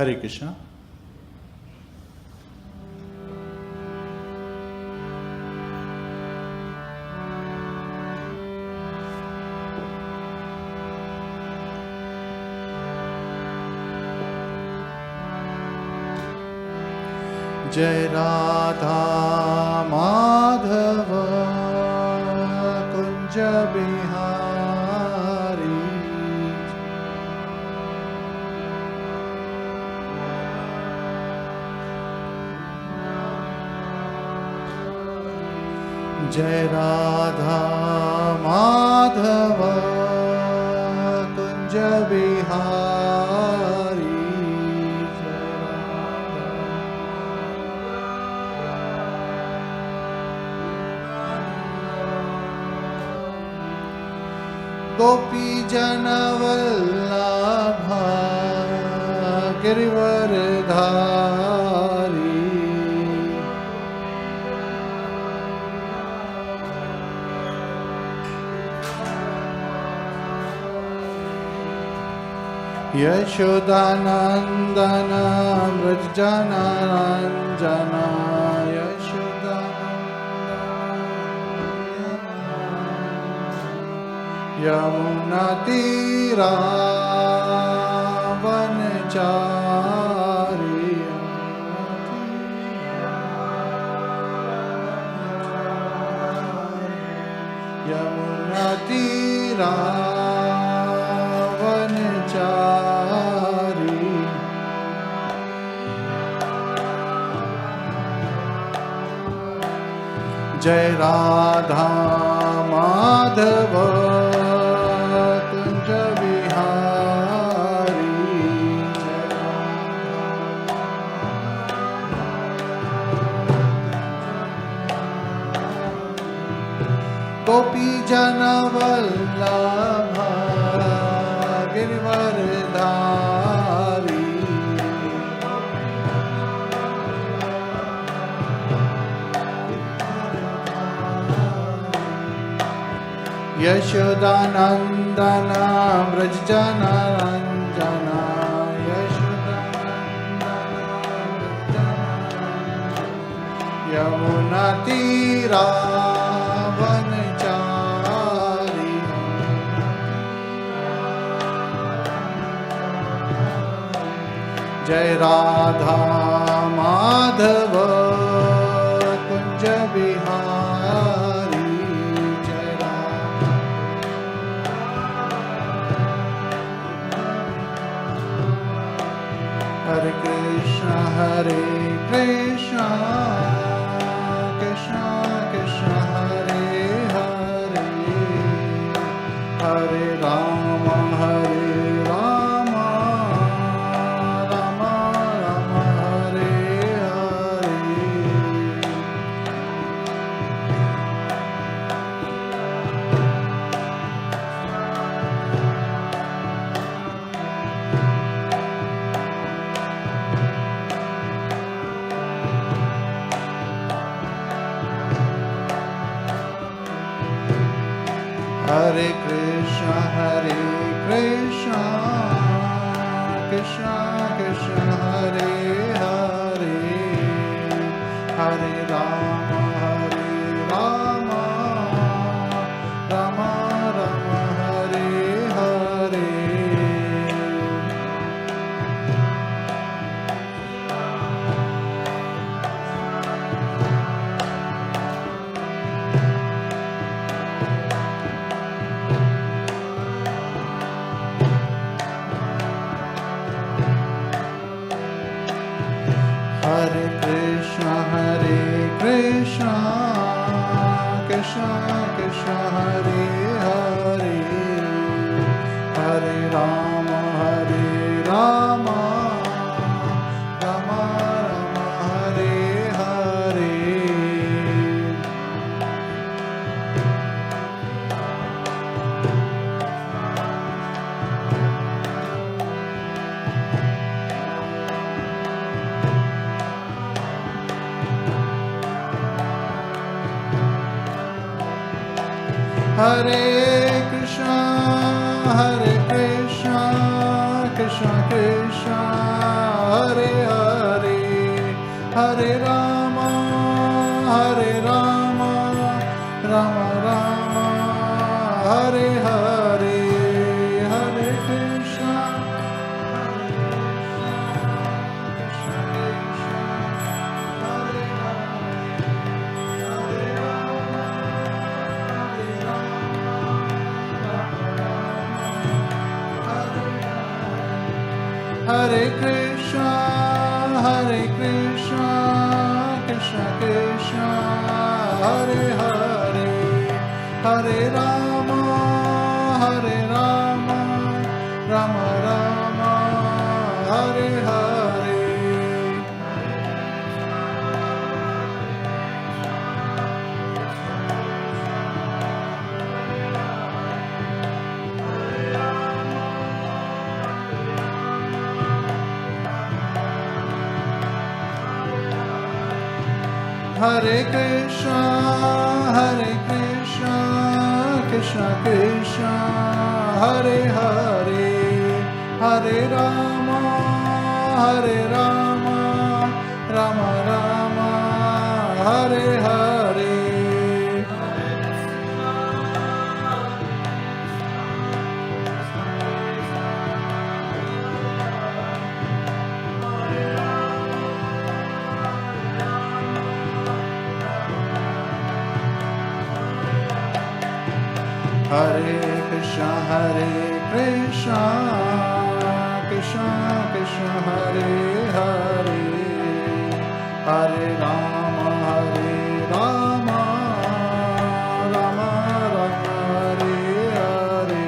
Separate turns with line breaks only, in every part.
Hare Krishna. Jai Radha Madhav Kunj Bihari, Jai Radha Madhav Kunj Bihari, Gopi Jan Vallabh Girivardhari, Yashodanandan Vraj Janaranjan, Yamuna Tirah वनचारी, Yamuna Tirah वनचारी, Jai Radha Madhav Kunj Bihari, Gopi Jan Vallabh Girivardhari, Yashodanandan Vraj Janaranjan, Yamuna Tirah वनचारी, Jai Radha Madhav Kunj Bihari, Hare Krishna Krishna Krishna Hare Hare, Hare Ram Ram Ram Hare Hare, Hare Krishna Krishna Krishna Hare Hare, Hare Ram Ram Ram Hare Hare, Hare Krishna Krishna Krishna Hare Hare, Hare Ram Ram Ram Hare Hare, Hare Krishna Krishna Krishna Hare Hare, Hare Rama, Hare Rama, Rama Rama, Hare Hare, Hare Krishna, Krishna Krishna, Hare Hare, Hare Rama, Hare Rama, Hare Krishna, Hare Krishna, Krishna Krishna, Hare Hare, Hare Rama, Hare Rama, Rama Rama, Hare Hare. Hare Krishna, Hare Krishna, Krishna Krishna, Hare Hare, Hare Rama, Hare Rama, Rama Rama, Hare Hare. Hare Krishna, Hare Krishna, Krishna Krishna, Hare Hare, Hare Rama, Hare Rama, Rama Rama, Hare Hare.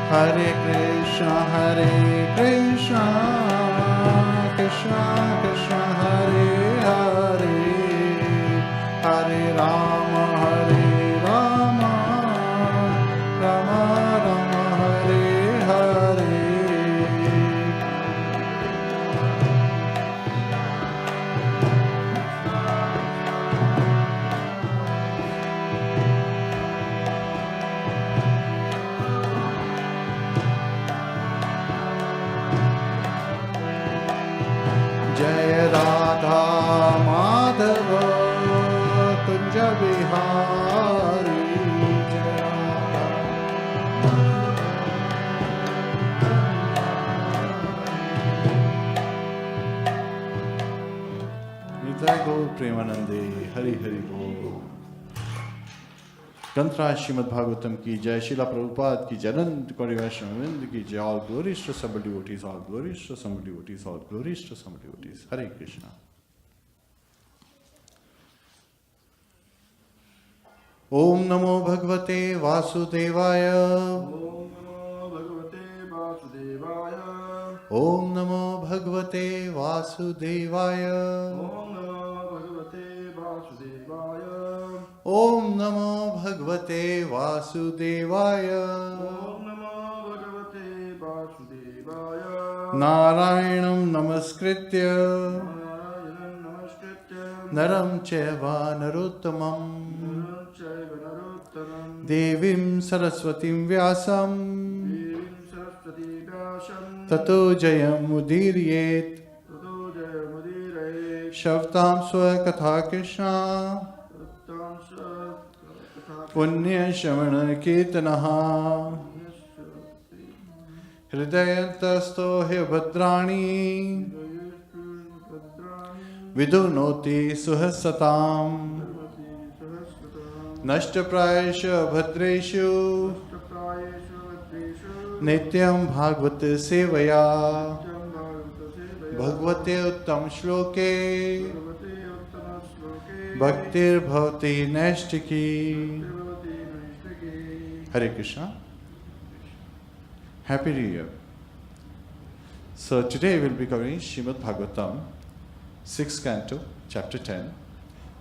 Hare Krishna, Hare Krishna, Krishna Krishna, Hare Hare, Hare Rama, Hare Rama, Rama Rama, Hare Hare. Jai Radha Madhava Kunja Vihari, Jai Radha Nitai Gaur Premanande, Hari Hari Bol. Granthra Śrīmad-Bhāgavatam ki Jai, Srila Prabhupada ki Jai, Anant Kori Vaishnava ki Jai. All glories to some devotees, all glories to some devotees, all glories to some devotees. Hare Krishna. Om Namo Bhagavate Vasudevaya. Om Namo Bhagavate Vasudevaya. Om Namo Bhagavate Vasudevaya. Narayanam Namaskritya Naram Chaiva Narottamam Devim Saraswatim Vyasam Tato Jayam Mudiryet Shavtam Swakatha Krishna Punya Shamana Kirtanaha Hridayantasto Bhadrani Vidunoti Suhasatam Nashtaprayasha Bhadreshu Nityam Bhagavata Sevaya Bhagavate Uttam Shloke Bhaktir Bhavati Nashtiki. Hare Krishna. Happy New Year. So today we'll be covering Śrīmad-Bhāgavatam, 6th canto, chapter 10,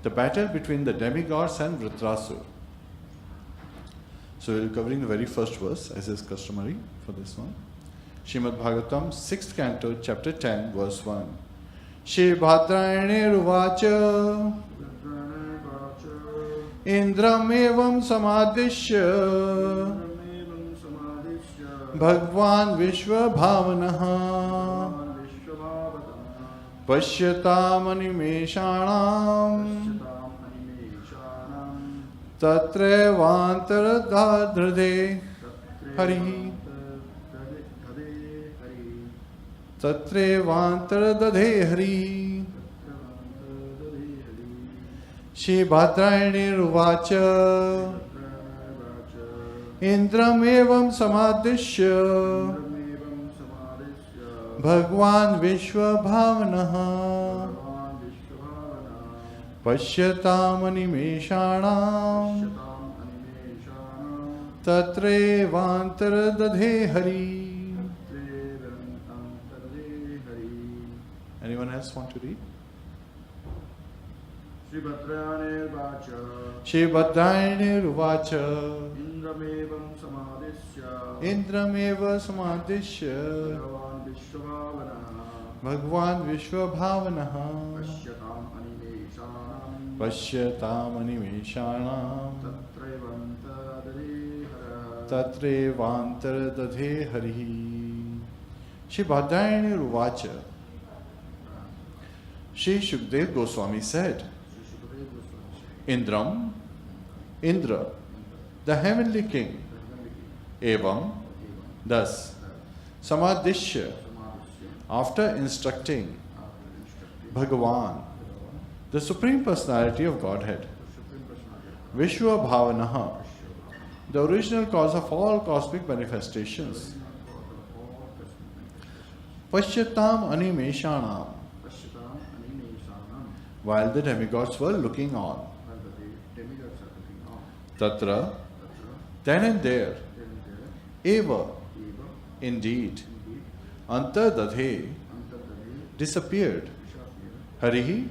the battle between the demigods and Vṛtrāsura. So we'll be covering the very first verse, as is customary for this one. Śrīmad-Bhāgavatam, 6th canto, chapter 10, verse 1. Shri-Bhadrayane-ruvacha Indram-evam samadishya Bhagwan Vishva-bhavanaha Pashyatamanimeshanam Tatrevantara-dhade Hari Tatrevantara-dhade Hari Shri-Bhadrayane-ruvacha Indram-evam samadishya Bhagwan Vishva-bhavanaha Pashyatamanimeshanam Tatrevantara-dhade Hari. Anyone else want to read? Shri-Bhadrayane-ruvacha Indram-eva samadishya Bhagwan Vishva-bhavanaha Pashyatamanimeshanam Tatrevantara-dhade Hari. Shri-Bhadrayane-ruvacha. Shri Shukdev Goswami said, Indra, the heavenly king, evam, thus, samadishya, after instructing Bhagavan, the Supreme Personality of Godhead, Vishva-bhavanaha, the original cause of all cosmic manifestations, Pashyatam animeshanam, while the demigods were looking on. Tatra, then and there, eva, indeed, antardadhe, disappeared, Harihi,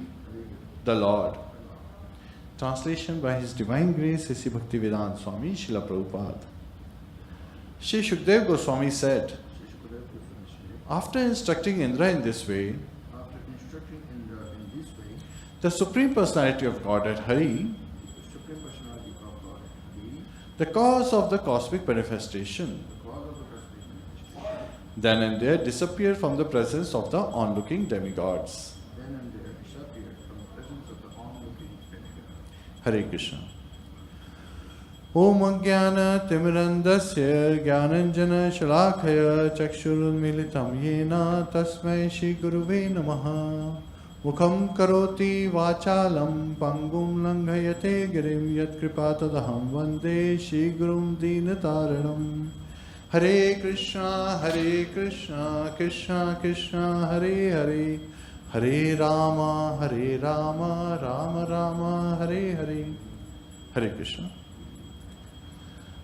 the Lord. Translation by His Divine Grace, S.C. Bhaktivedanta Swami, Srila Prabhupada. Shri Shukdev Goswami said, after instructing Indra in this way, the Supreme Personality of Godhead, Hari, the cause of the cosmic manifestation, then and there disappeared from the presence of the onlooking demigods. Hare Krishna. Om Jnana Timirandasya Jnananjana Shalakaya Chakshurunmilitam Yena Tasmai Shri Guruve Namaha. Mukham karoti vachalam pangum langhayate girim yat kripatadaham vande Shri Gurum Dinataranam. Hare Krishna, Krishna Krishna, Hare Hare, Hare Rama, Rama Rama, Hare Hare. Hare Krishna.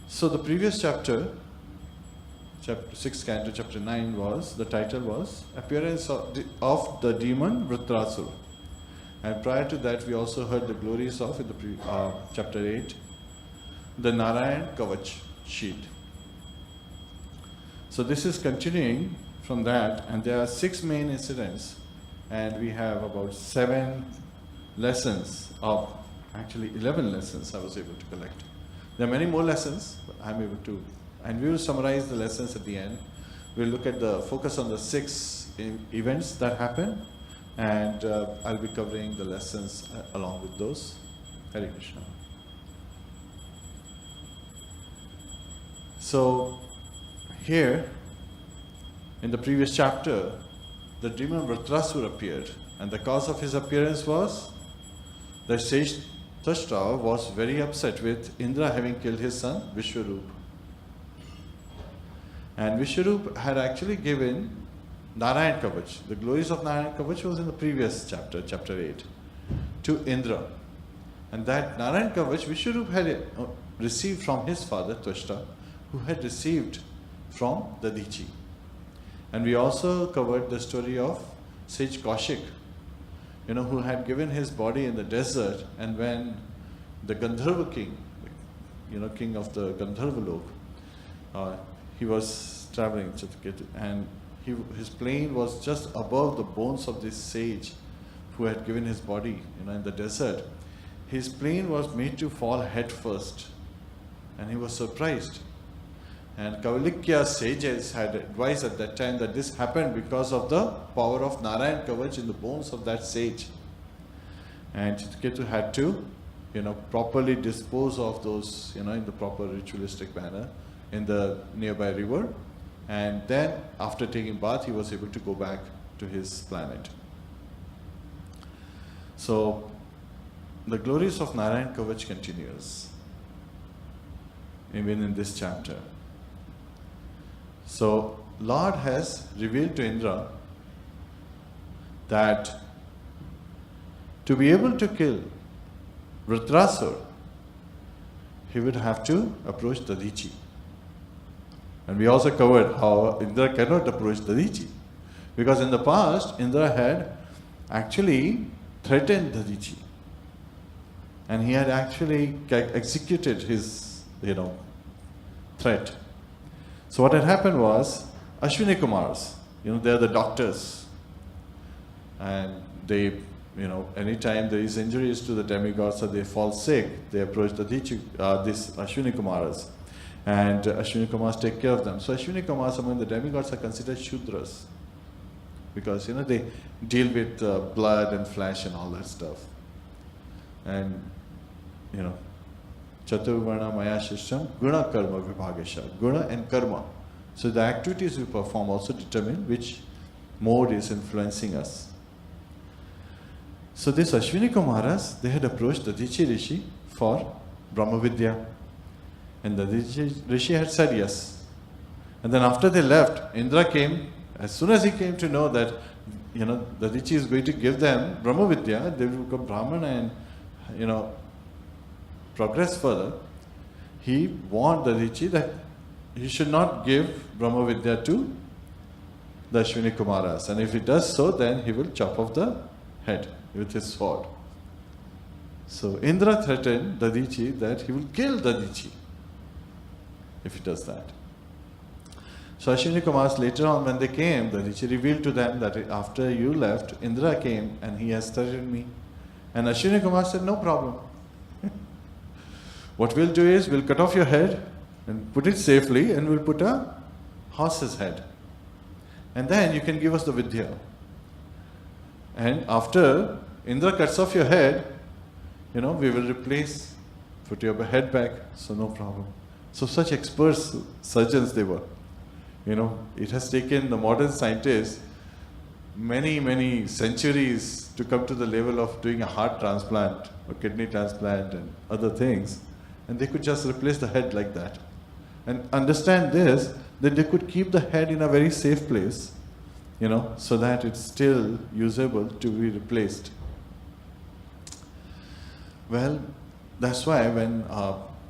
So the previous chapter 6th canto, chapter 9 was, the title was Appearance of the Demon Vṛtrāsura. And prior to that we also heard the glories of, in the chapter 8, the Narayan Kavach sheet. So this is continuing from that, and there are 6 main incidents, and we have about 7 lessons of, actually 11 lessons I was able to collect. There are many more lessons, but I'm able to, and we will summarize the lessons at the end. We'll look at the focus on the 6 events that happen, and I'll be covering the lessons along with those. Hare Krishna. So here, in the previous chapter, the demon Vṛtrāsura appeared, and the cause of his appearance was that sage Tashta was very upset with Indra having killed his son Vishwarup. And Vishwarup had actually given Narayan Kavach. The glories of Narayan Kavach was in the previous chapter, chapter 8, to Indra. And that Narayan Kavach Vishwarup had received from his father Twashta, who had received from Dadichi. And we also covered the story of sage Kaushik, who had given his body in the desert, and when the Gandharva king, king of the Gandharva Lok, he was traveling, Chitraketu, and his plane was just above the bones of this sage who had given his body, in the desert. His plane was made to fall head first, and he was surprised. And Kavalikya's sages had advised at that time that this happened because of the power of Narayan Kavach in the bones of that sage. And Chitraketu had to, properly dispose of those, in the proper ritualistic manner in the nearby river. And then, after taking bath, he was able to go back to his planet. So, the glories of Narayan Kavach continues, even in this chapter. So, Lord has revealed to Indra that to be able to kill Vṛtrāsura, he would have to approach Dadichi. And we also covered how Indra cannot approach Dadichi, because in the past, Indra had actually threatened Dadichi. And he had actually executed his, threat. So what had happened was, Ashwini Kumars, they are the doctors. And they, anytime there is injuries to the demigods or they fall sick, they approach these Ashwini Kumars. And Ashwini Kumars take care of them. So Ashwini Kumars among the demigods are considered Shudras. Because, they deal with blood and flesh and all that stuff. And, Chaturvarna Maya Shisham, Guna Karma Vibhagasha, Guna and Karma. So the activities we perform also determine which mode is influencing us. So these Ashwini Kumaras, they had approached Dadichi Rishi for Brahma Vidya. And Dadichi Rishi had said yes. And then after they left, Indra came. As soon as he came to know that, Dadichi is going to give them Brahma Vidya, they will become Brahman and, progress further. He warned Dadichi that he should not give Brahma Vidya to the Ashwini Kumaras. And if he does so, then he will chop off the head with his sword. So Indra threatened Dadichi that he will kill Dadichi if he does that. So Ashwini Kumars later on when they came, Dadichi revealed to them that after you left, Indra came and he has threatened me. And Ashwini Kumar said, no problem. What we'll do is, we'll cut off your head and put it safely and we'll put a horse's head. And then you can give us the Vidya. And after Indra cuts off your head, we will replace, put your head back, so no problem. So such expert surgeons they were. It has taken the modern scientists many centuries to come to the level of doing a heart transplant or kidney transplant and other things. And they could just replace the head like that. And understand this, that they could keep the head in a very safe place, so that it's still usable to be replaced. Well, that's why when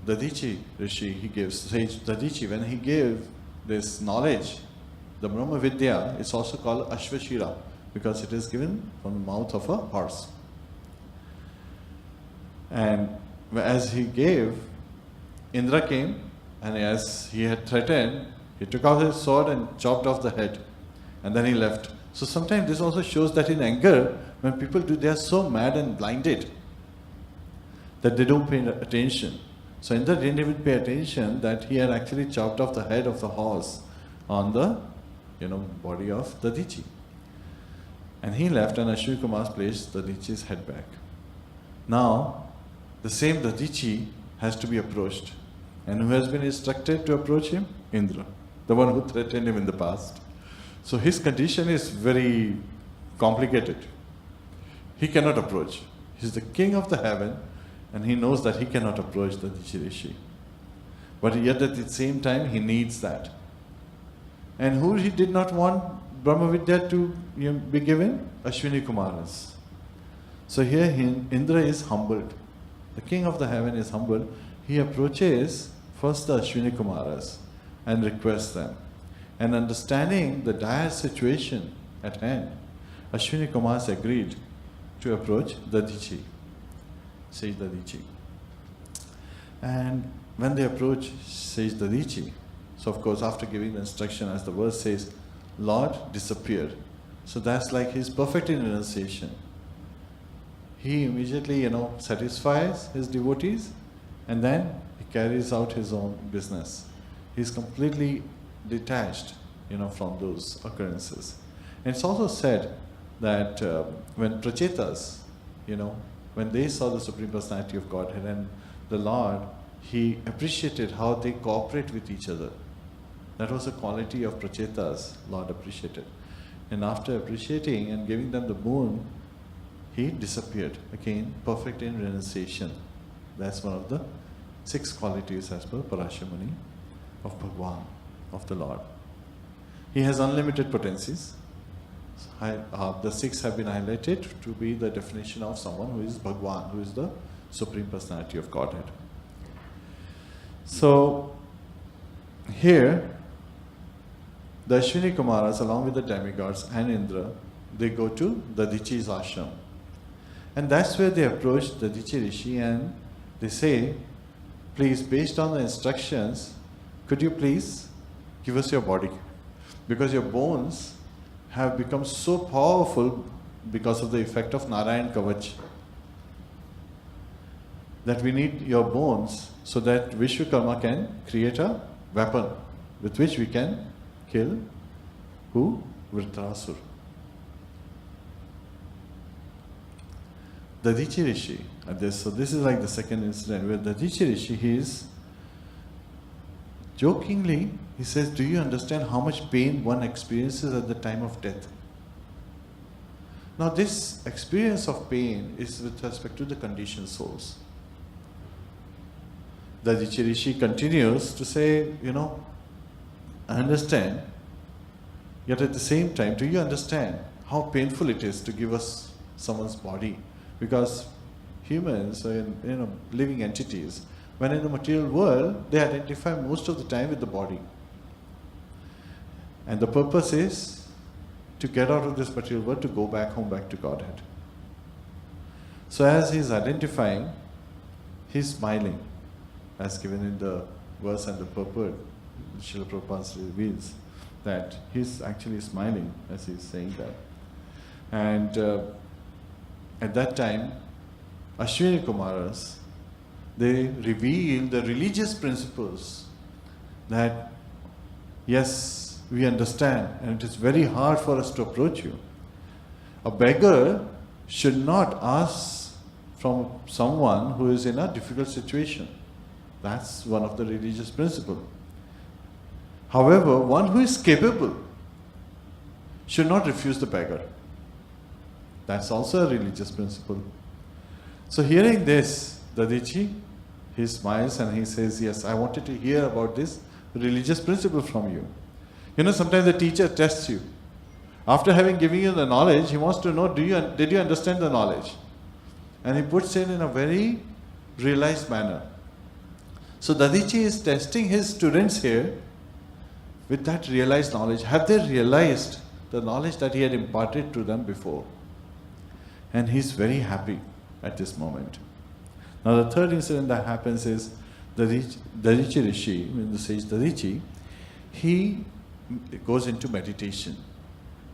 Dadichi Rishi, sage Dadichi, when he gave this knowledge, the Brahma Vidya, it's also called Ashvashira, because it is given from the mouth of a horse. And as he gave, Indra came, and as he had threatened, he took out his sword and chopped off the head. And then he left. So sometimes this also shows that in anger, when people do, they are so mad and blinded that they don't pay attention. So Indra didn't even pay attention that he had actually chopped off the head of the horse on the body of Dadichi. And he left and Ashwini Kumar placed Dadichi's head back. Now, the same Dadichi has to be approached. And who has been instructed to approach him? Indra, the one who threatened him in the past. So his condition is very complicated. He cannot approach. He's the king of the heaven, and he knows that he cannot approach the Dadichi Rishi. But yet at the same time, he needs that. And who he did not want Brahma Vidya to be given? Ashwini Kumaras. So here Indra is humbled. The king of the heaven is humbled. He approaches first the Ashwini Kumaras and requests them. And understanding the dire situation at hand, Ashwini Kumars agreed to approach Dadichi, sage Dadichi. And when they approach sage Dadichi, So of course, after giving the instruction, as the verse says, Lord disappeared. So that's like he's perfect in renunciation. He immediately, satisfies his devotees, and then he carries out his own business. He's completely detached, from those occurrences. And it's also said that when Prachetas, when they saw the Supreme Personality of Godhead and the Lord, he appreciated how they cooperate with each other. That was a quality of Prachetas, Lord appreciated. And after appreciating and giving them the boon, he disappeared. Again, perfect in renunciation. That's one of the 6 qualities as per Parashamuni of Bhagwan, of the Lord. He has unlimited potencies. The 6 have been highlighted to be the definition of someone who is Bhagwan, who is the Supreme Personality of Godhead. So, here, the Ashwini Kumaras, along with the demigods and Indra, they go to Dadichi's ashram. And that's where they approach Dadichi Rishi and they say, please, based on the instructions, could you please give us your body? Because your bones have become so powerful because of the effect of Narayan Kavach that we need your bones so that Vishwakarma can create a weapon with which we can kill who? Vṛtrāsura. Dadichi Rishi, so this is like the second incident where Dadichi Rishi, he is jokingly, he says, do you understand how much pain one experiences at the time of death? Now this experience of pain is with respect to the conditioned souls. Dadichi Rishi continues to say, I understand, yet at the same time, do you understand how painful it is to give us someone's body? Because humans are living entities. When in the material world, they identify most of the time with the body. And the purpose is to get out of this material world, to go back home, back to Godhead. So as he's identifying, he's smiling, as given in the verse and the purport. Srila Prabhupada reveals that he's actually smiling as he's saying that. And at that time, Ashwini Kumaras, they reveal the religious principles that, yes, we understand, and it is very hard for us to approach you. A beggar should not ask from someone who is in a difficult situation. That's one of the religious principles. However, one who is capable should not refuse the beggar. That's also a religious principle. So hearing this, Dadichi, he smiles and he says, yes, I wanted to hear about this religious principle from you. Sometimes the teacher tests you. After having given you the knowledge, he wants to know, did you understand the knowledge? And he puts it in a very realized manner. So Dadichi is testing his students here with that realized knowledge. Have they realized the knowledge that he had imparted to them before? And he's very happy at this moment. Now the third incident that happens is Dadichi Rishi, the sage Dadichi, he goes into meditation.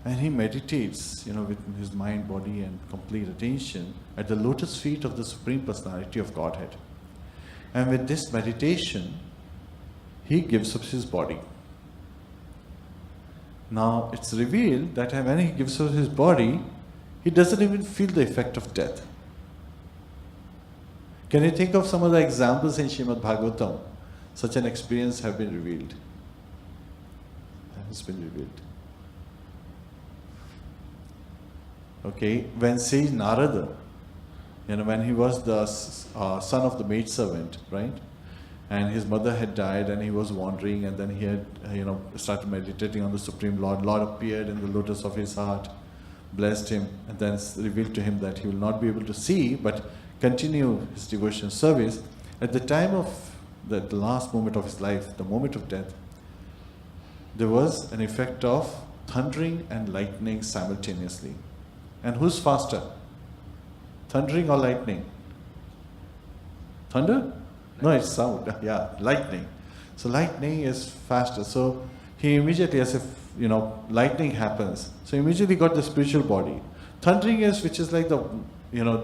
And he meditates, with his mind, body and complete attention at the lotus feet of the Supreme Personality of Godhead. And with this meditation, he gives up his body. Now it's revealed that when he gives up his body, he doesn't even feel the effect of death. Can you think of some of the examples in Śrīmad-Bhāgavatam? Such an experience have been revealed. Has been revealed. Okay, when sage Narada, when he was the son of the maidservant, right? And his mother had died and he was wandering, and then he had, started meditating on the Supreme Lord. Lord appeared in the lotus of his heart, blessed him, and then revealed to him that he will not be able to see, but continue his devotion service. At the time of the last moment of his life, the moment of death, there was an effect of thundering and lightning simultaneously. And who's faster? Thundering or lightning? Thunder? No, it's sound. Yeah, lightning. So lightning is faster. So he immediately, as if, lightning happens. So immediately got the spiritual body. Thundering is, which is like the,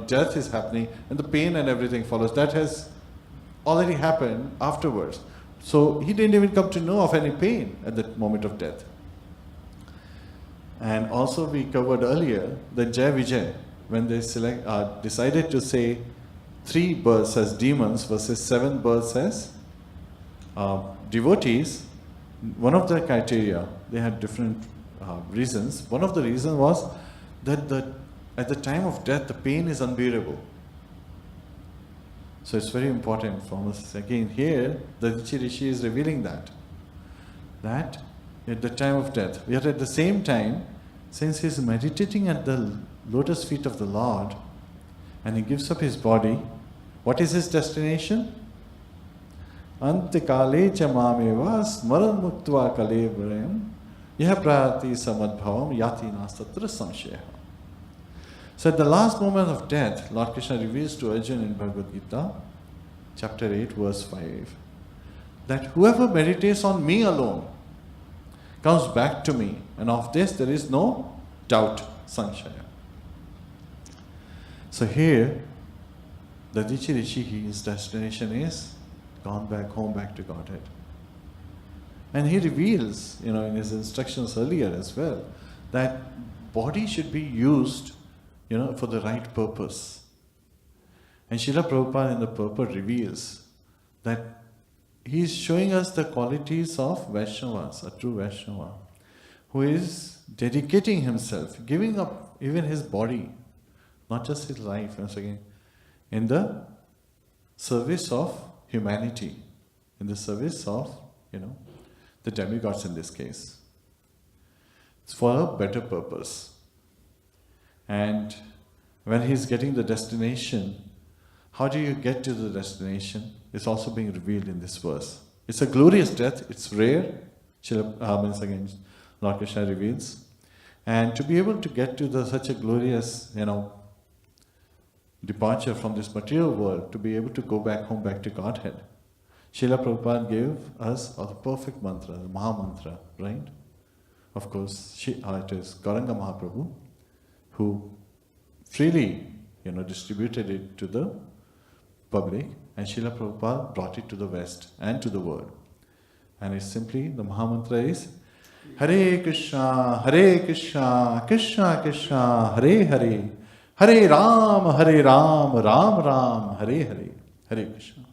death is happening and the pain and everything follows. That has already happened afterwards. So he didn't even come to know of any pain at that moment of death. And also we covered earlier that Jai Vijay, when they decided to say 3 births as demons versus 7 births as devotees, one of the criteria, they had different reasons. One of the reasons was that at the time of death, the pain is unbearable. So it's very important for us. Again, here, the Rishi is revealing that at the time of death, yet at the same time, since he is meditating at the lotus feet of the Lord, and he gives up his body, what is his destination? Antikale cha mameva smaran muktva kalevram yaha prati samadbhavam yati nastatra samshaya. So at the last moment of death, Lord Krishna reveals to Arjuna in Bhagavad Gita, chapter 8, verse 5, that whoever meditates on me alone comes back to me, and of this there is no doubt, samshaya. So here, the Rishi, his destination is gone back home, back to Godhead. And he reveals, in his instructions earlier as well, that body should be used, for the right purpose. And Srila Prabhupada in the purport reveals that he is showing us the qualities of Vaishnavas, a true Vaishnava, who is dedicating himself, giving up even his body, not just his life, once again, in the service of humanity, in the service of, the demigods in this case. It's for a better purpose. And when he's getting the destination, how do you get to the destination? It's also being revealed in this verse. It's a glorious death. It's rare. Once again, Lord Krishna reveals. And to be able to get to such a glorious, departure from this material world, to be able to go back home, back to Godhead, Srila Prabhupada gave us the perfect mantra, the Maha Mantra, right? Of course, it is Gauranga Mahaprabhu who freely, distributed it to the public, and Srila Prabhupada brought it to the West and to the world. And it's simply, the Maha Mantra is Hare Krishna, Krishna Krishna, Hare Hare, Hare Ram, Ram Ram, Hare Hare, Hare Krishna.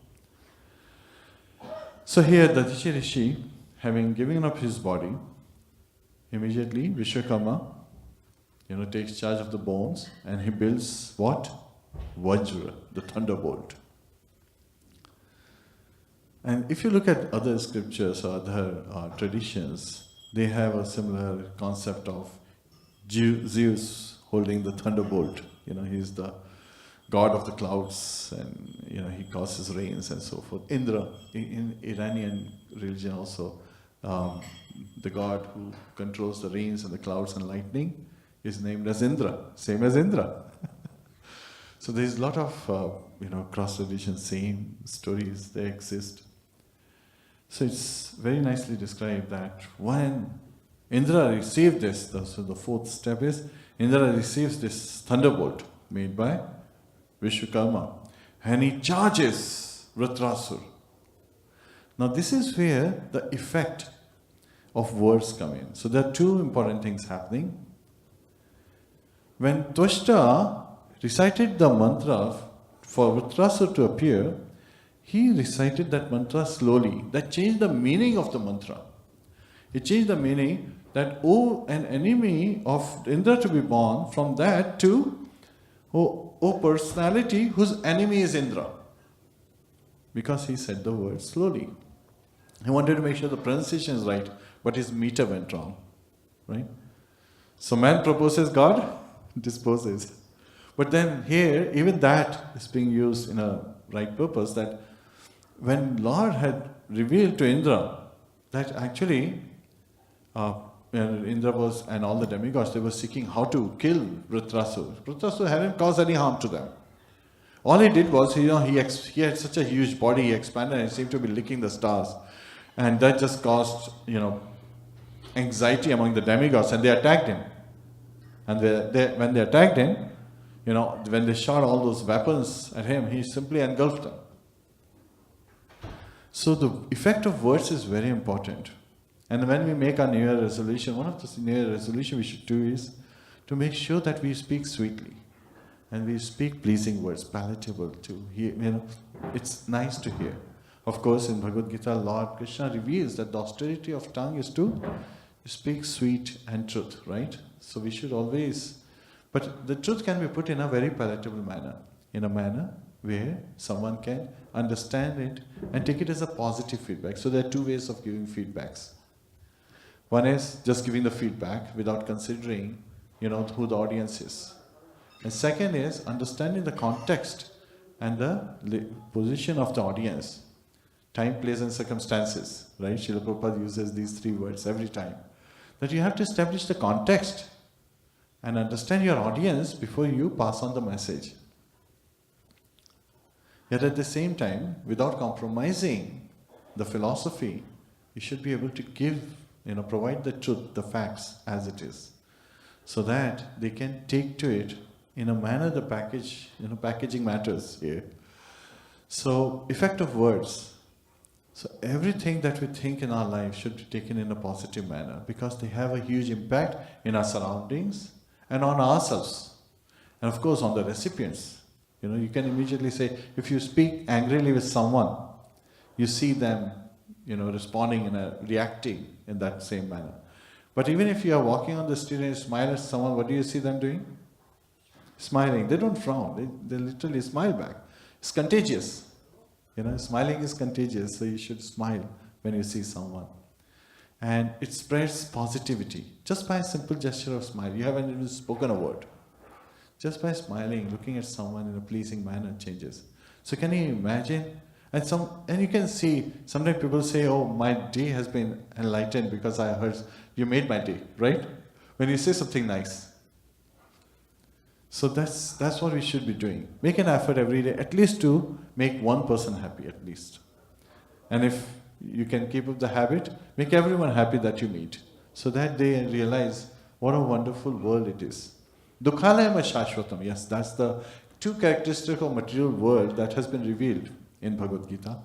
So here the Rishi, having given up his body, immediately Vishwakarma, takes charge of the bones, and he builds what? Vajra, the thunderbolt. And if you look at other scriptures or other traditions, they have a similar concept of Zeus holding the thunderbolt. He's the god of the clouds, and he causes rains and so forth. Indra, in Iranian religion also, the god who controls the rains and the clouds and lightning is named as Indra, same as Indra. So there's a lot of cross-tradition, same stories, they exist. So it's very nicely described that when Indra received this, so the fourth step is, Indra receives this thunderbolt made by Vishwakarma, and he charges Vṛtrāsura. Now this is where the effect of words come in. So there are two important things happening. When Tvashta recited the mantra for Vṛtrāsura to appear, he recited that mantra slowly. That changed the meaning of the mantra. It changed the meaning that, an enemy of Indra to be born, from that to, personality whose enemy is Indra. Because he said the word slowly. He wanted to make sure the pronunciation is right, but his meter went wrong. Right? So man proposes, God disposes. But then here, even that is being used in a right purpose, that when Lord had revealed to Indra that actually Indra was, and all the demigods, they were seeking how to kill Vṛtrāsura. Vṛtrāsura hadn't caused any harm to them. All he did was, he had such a huge body, he expanded and seemed to be licking the stars. And that just caused, anxiety among the demigods, and they attacked him. And when they attacked him, when they shot all those weapons at him, he simply engulfed them. So the effect of words is very important. And when we make our New Year resolution, one of the New Year resolution we should do is to make sure that we speak sweetly. And we speak pleasing words, palatable to hear. It's nice to hear. Of course, in Bhagavad Gita, Lord Krishna reveals that the austerity of tongue is to speak sweet and truth, right? So we should always, but the truth can be put in a very palatable manner, in a manner where someone can understand it and take it as a positive feedback. So there are two ways of giving feedbacks. One is just giving the feedback without considering, who the audience is. And second is understanding the context and the position of the audience. Time, place and circumstances, right? Srila Prabhupada uses these three words every time. That you have to establish the context and understand your audience before you pass on the message. Yet at the same time, without compromising the philosophy, you should be able to give, provide the truth, the facts as it is, so that they can take to it in a manner the packaging matters here. So, effect of words. So everything that we think in our life should be taken in a positive manner, because they have a huge impact in our surroundings and on ourselves. And of course on the recipients. You can immediately say, if you speak angrily with someone, you see them, responding reacting in that same manner. But even if you are walking on the street and you smile at someone, what do you see them doing? Smiling. They don't frown. They literally smile back. It's contagious. Smiling is contagious, so you should smile when you see someone. And it spreads positivity. Just by a simple gesture of smile. You haven't even spoken a word. Just by smiling, looking at someone in a pleasing manner changes. So can you imagine? And you can see, sometimes people say, oh, my day has been enlightened because I heard you made my day, right? When you say something nice. So that's what we should be doing. Make an effort every day, at least to make one person happy, at least. And if you can keep up the habit, make everyone happy that you meet, so that they realize what a wonderful world it is. Dukhalayam Shashvatam. Yes, that's the two characteristics of material world that has been revealed in Bhagavad Gita.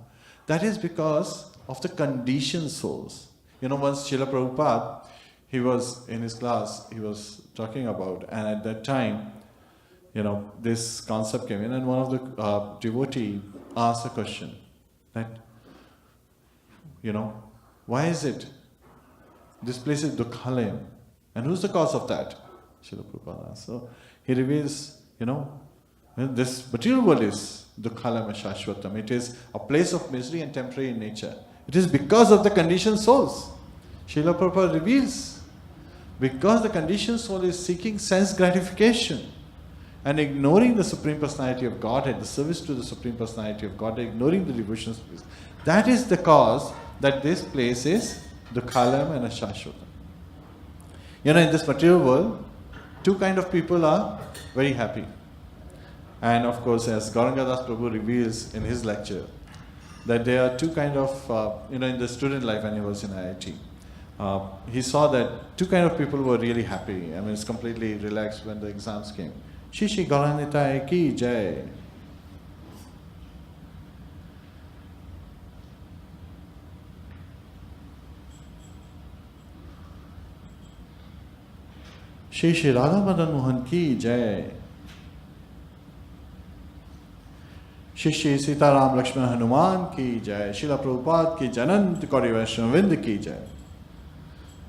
That is because of the conditioned souls. Once Srila Prabhupada, he was in his class, he was talking about, and at that time, this concept came in, and one of the devotee asked a question that, why is it this place is Dukhalayam? And who's the cause of that? Srila Prabhupada asked. So he reveals, this material world is Dukhalayam Shashvatam. It is a place of misery and temporary in nature. It is because of the conditioned souls. Srila Prabhupada reveals, because the conditioned soul is seeking sense gratification and ignoring the Supreme Personality of Godhead, the service to the Supreme Personality of Godhead, ignoring the devotional service. That is the cause that this place is Dukhalayam and Shashvatam. In this material world, two kind of people are very happy. And of course, as Gauranga Das Prabhu reveals in his lecture, that there are two kind of, in the student life when he was in IIT, he saw that two kind of people were really happy. It's completely relaxed when the exams came. Shishi Gauranitai ki jai. Shishi Radha Madan Mohan ki jai. Shishi Sitaram Lakshman Hanuman ki jai. Srila Prabhupada ki Janant Kauri Vaishnavind ki jai.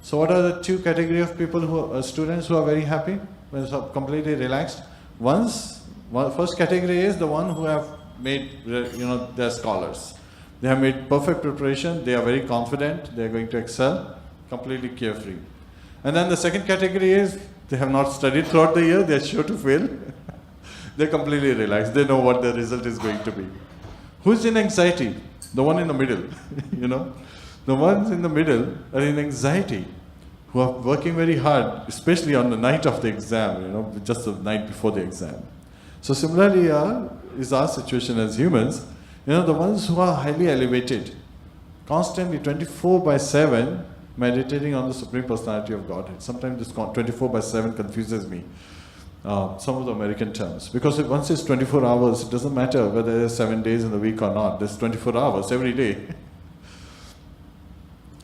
So what are the two category of people who are students who are very happy, when they are completely relaxed? First category is the one who have made, they're scholars. They have made perfect preparation, they are very confident, they are going to excel, completely carefree. And then the second category is, they have not studied throughout the year, they are sure to fail. They're completely relaxed, they know what the result is going to be. Who's in anxiety? The one in the middle, The ones in the middle are in anxiety, who are working very hard, especially on the night of the exam, just the night before the exam. So similarly is our situation as humans. The ones who are highly elevated, constantly 24/7 meditating on the Supreme Personality of Godhead. Sometimes this 24/7 confuses me. Some of the American terms. Because once it's 24 hours, it doesn't matter whether there's 7 days in the week or not. There's 24 hours every day.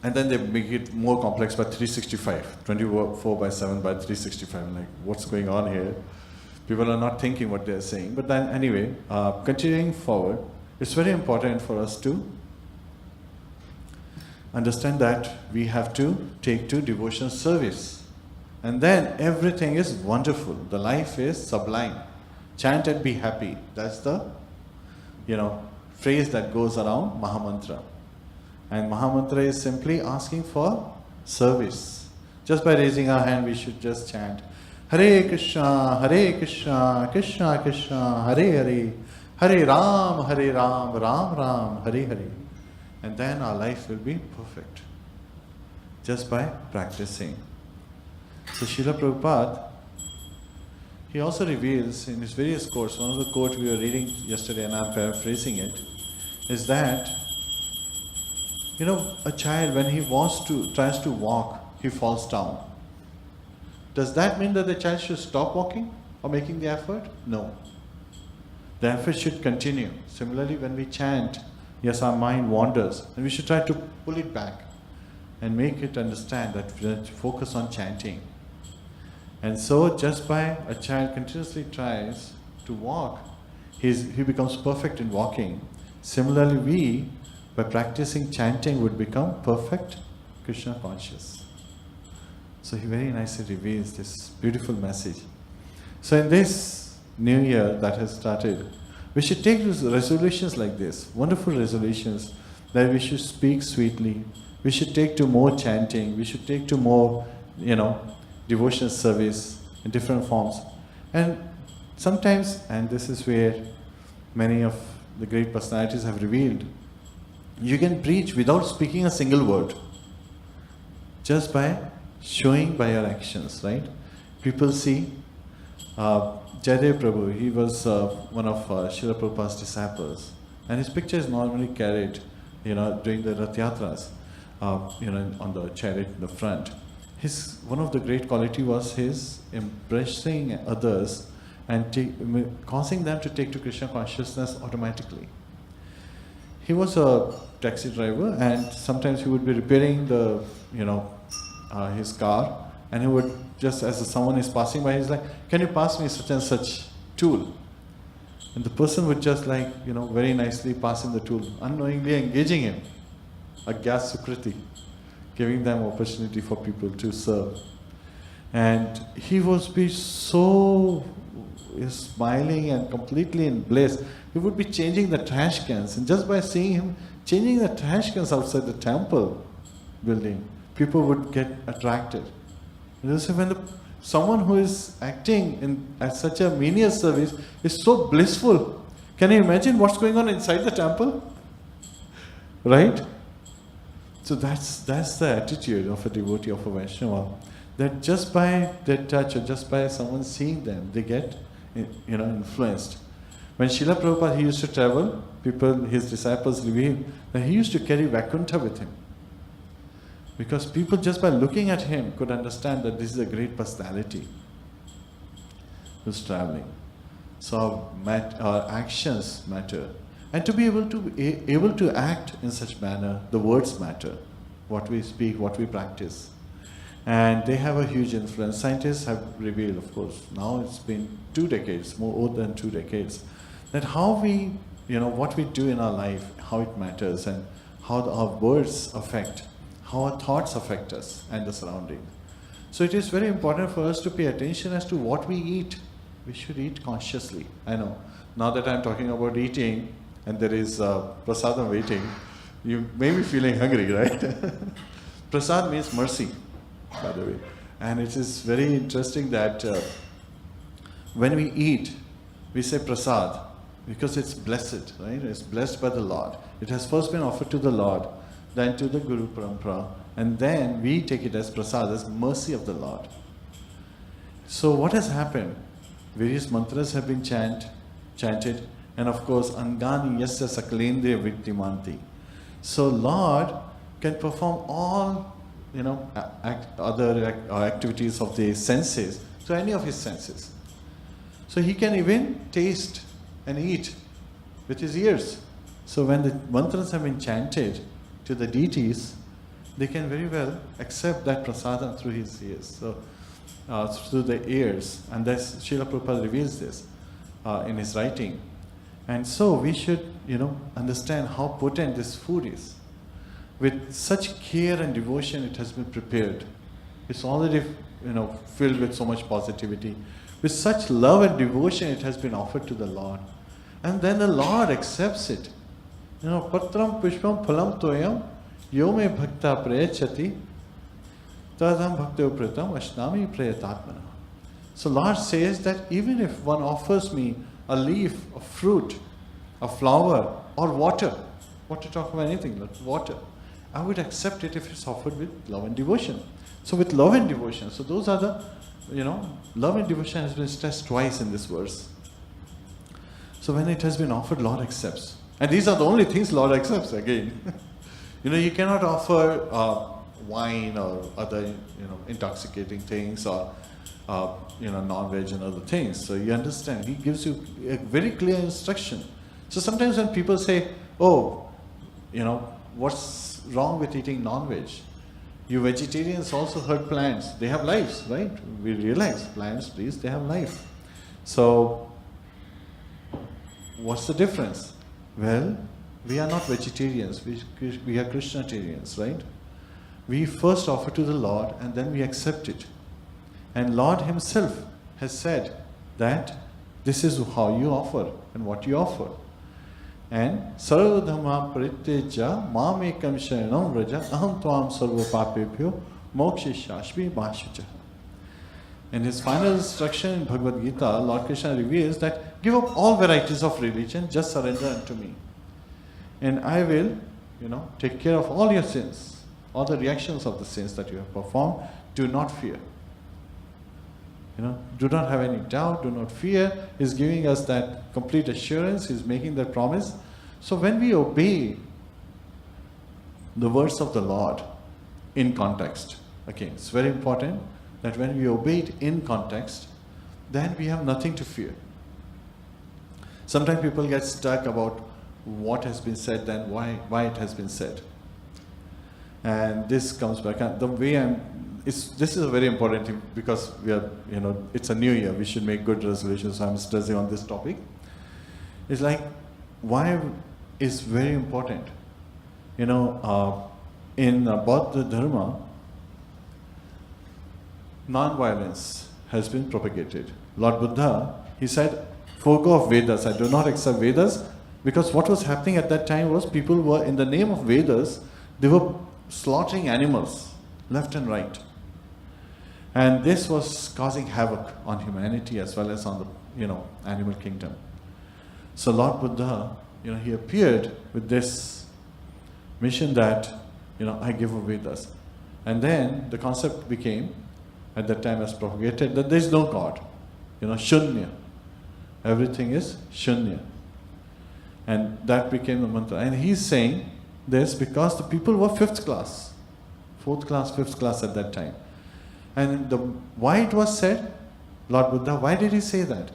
And then they make it more complex by 365. 24/7 by 365. I'm like, what's going on here? People are not thinking what they're saying. But then anyway, continuing forward, it's very important for us to understand that we have to take to devotion service. And then everything is wonderful. The life is sublime. Chant and be happy. That's the, phrase that goes around Mahamantra. And Mahamantra is simply asking for service. Just by raising our hand, we should just chant, Hare Krishna, Krishna Krishna, Hare Hare, Hare Ram, Ram Ram, Hare Hare. And then our life will be perfect. Just by practicing. So Srila Prabhupada, he also reveals in his various quotes, one of the quotes we were reading yesterday and I'm paraphrasing it, is that, a child when he tries to walk, he falls down. Does that mean that the child should stop walking or making the effort? No. The effort should continue. Similarly, when we chant, yes, our mind wanders and we should try to pull it back and make it understand that we have to focus on chanting. And so just by a child continuously tries to walk, he becomes perfect in walking. Similarly, we, by practicing chanting, would become perfect Krishna conscious. So he very nicely reveals this beautiful message. So in this new year that has started, we should take resolutions like this, wonderful resolutions, that we should speak sweetly, we should take to more chanting, we should take to more, devotional service in different forms. And sometimes, and this is where many of the great personalities have revealed, you can preach without speaking a single word, just by showing by your actions, right? People see, Jiva Prabhu, he was one of Srila Prabhupada's disciples, and his picture is normally carried, during the Rath Yatras, on the chariot in the front. One of the great quality was his impressing others and causing them to take to Krishna consciousness automatically. He was a taxi driver, and sometimes he would be repairing his car, and he would just, as someone is passing by, he's like, "Can you pass me such and such tool?" And the person would just very nicely pass in the tool, unknowingly engaging him, a gas sukriti, giving them opportunity for people to serve. And he was so smiling and completely in bliss. He would be changing the trash cans, and just by seeing him changing the trash cans outside the temple building, people would get attracted. And so when someone who is acting at such a menial service is so blissful, can you imagine what's going on inside the temple? Right? So that's the attitude of a devotee, of a Vaishnava, that just by their touch or just by someone seeing them, they get influenced. When Srila Prabhupada, he used to travel, his disciples revealed that he used to carry Vaikuntha with him. Because people just by looking at him could understand that this is a great personality who's traveling. So our actions matter. And to be able to act in such manner, the words matter. What we speak, what we practice. And they have a huge influence. Scientists have revealed, of course, now it's been 2 decades, more than 2 decades, that how we, what we do in our life, how it matters, and how our words affect, how our thoughts affect us and the surrounding. So it is very important for us to pay attention as to what we eat. We should eat consciously. I know, now that I'm talking about eating, and there is prasadam waiting, you may be feeling hungry, right? Prasad means mercy, by the way. And it is very interesting that when we eat, we say prasad, because it's blessed, right? It's blessed by the Lord. It has first been offered to the Lord, then to the Guru Parampara, and then we take it as prasad, as mercy of the Lord. So what has happened? Various mantras have been chanted, and of course, Angani Yasya Sakalendriya Vittimanti. So Lord can perform all, other activities of the senses to any of his senses. So he can even taste and eat with his ears. So when the mantras have been chanted to the deities, they can very well accept that prasadam through his ears, so through the ears. And that's Srila Prabhupada reveals this in his writing. And so we should, understand how potent this food is. With such care and devotion it has been prepared. It's already, filled with so much positivity. With such love and devotion it has been offered to the Lord. And then the Lord accepts it. Patram pushpam phalam toyam yo me bhakta prayachati tadam bhakto pratam ashnami prayatatmana. So Lord says that even if one offers me a leaf, a fruit, a flower, or water to talk about anything, like water, I would accept it if it's offered with love and devotion. So with love and devotion, so those are the, love and devotion has been stressed twice in this verse. So when it has been offered, Lord accepts. And these are the only things Lord accepts again. You cannot offer wine or other, intoxicating things, or, non-veg and other things. So you understand, he gives you a very clear instruction. So sometimes when people say, oh, what's wrong with eating non-veg? You vegetarians also hurt plants. They have lives, right? We realize plants, trees, they have life. So what's the difference? Well, we are not vegetarians. We are Krishnatarians, right? We first offer to the Lord and then we accept it. And Lord himself has said that this is how you offer and what you offer. And sarvadhamma paritteja mamekam sharanam vraja aham tvam sarva papebhyo mokshishashmi bhashucha. In his final instruction in Bhagavad Gita, Lord Krishna reveals that give up all varieties of religion, just surrender unto me. And I will, take care of all your sins, all the reactions of the sins that you have performed. Do not fear. Do not have any doubt, do not fear. He's giving us that complete assurance, he's making that promise. So when we obey the words of the Lord in context, okay, it's very important that when we obey it in context, then we have nothing to fear. Sometimes people get stuck about what has been said, then why it has been said. And this comes back, and the way this is a very important thing, because we are, it's a new year, we should make good resolutions, so I'm stressing on this topic. It's like, why is very important. In Bauddha Dharma, non-violence has been propagated. Lord Buddha, he said, forgo of Vedas, I do not accept Vedas, because what was happening at that time was people were, in the name of Vedas, they were slaughtering animals left and right. And this was causing havoc on humanity as well as on the, animal kingdom. So Lord Buddha, he appeared with this mission that, I give away Vedas. And then the concept became, at that time as propagated, that there is no God. Shunya. Everything is Shunya. And that became the mantra. And he's saying this because the people were fifth class, fourth class, fifth class at that time. And why it was said, Lord Buddha, why did he say that?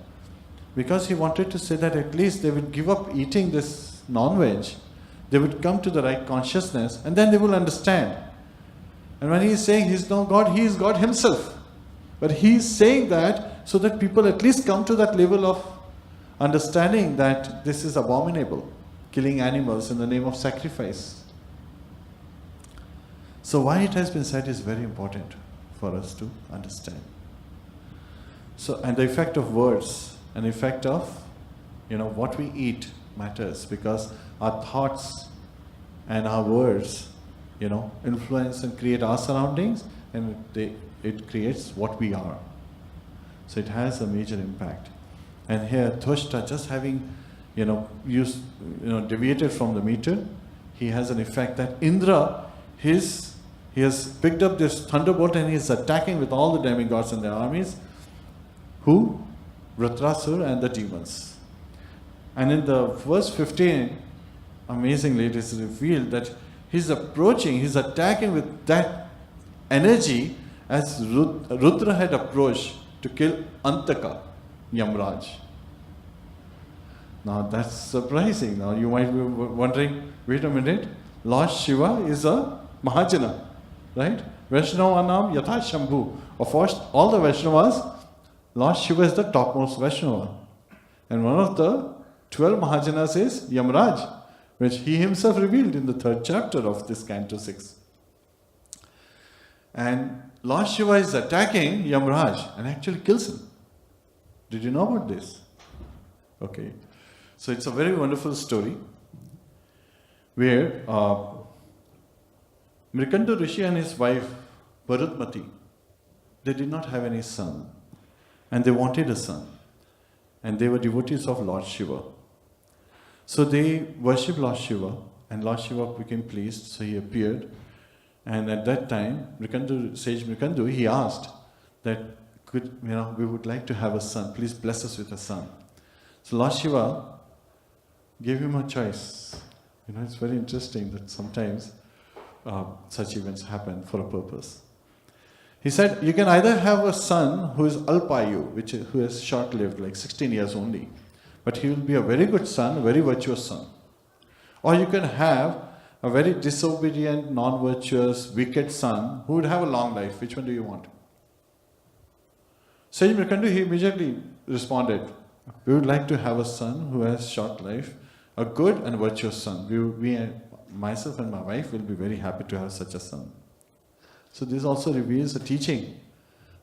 Because he wanted to say that at least they would give up eating this non-veg, they would come to the right consciousness, and then they will understand. And when he is saying he's no God, he is God himself. But he is saying that so that people at least come to that level of understanding that this is abominable, killing animals in the name of sacrifice. So why it has been said is very important for us to understand. So, and the effect of words, and the effect of, what we eat matters, because our thoughts and our words, influence and create our surroundings, and it creates what we are. So it has a major impact. And here, Thushta, just having, deviated from the meter, he has an effect that Indra, he has picked up this thunderbolt and he is attacking with all the demigods and their armies. Who? Vṛtrāsura and the demons. And in the verse 15, amazingly it is revealed that he's approaching, he's attacking with that energy as Rudra had approached to kill Antaka, Yamraj. Now that's surprising. Now you might be wondering, wait a minute, Lord Shiva is a Mahajana, right? Vaishnavanam Yatha Shambhu. Of course, all the Vaishnavas, Lord Shiva is the topmost Vaishnava. And one of the 12 Mahajanas is Yamraj, which he himself revealed in the 3rd chapter of this Canto 6. And Lord Shiva is attacking Yamraj and actually kills him. Did you know about this? Okay. So it's a very wonderful story where Mrikanda Rishi and his wife Bharutmati, they did not have any son and they wanted a son. And they were devotees of Lord Shiva. So they worshipped Lord Shiva, and Lord Shiva became pleased, so he appeared. And at that time, Sage Mrikandu, he asked that, we would like to have a son, please bless us with a son. So Lord Shiva gave him a choice. It's very interesting that sometimes such events happen for a purpose. He said, you can either have a son who is Alpayu, who is short-lived, like 16 years only, but he will be a very good son, a very virtuous son. Or you can have a very disobedient, non-virtuous, wicked son who would have a long life. Which one do you want? Sage Mrikandu, he immediately responded, we would like to have a son who has short life, a good and virtuous son. Myself and my wife will be very happy to have such a son. So this also reveals a teaching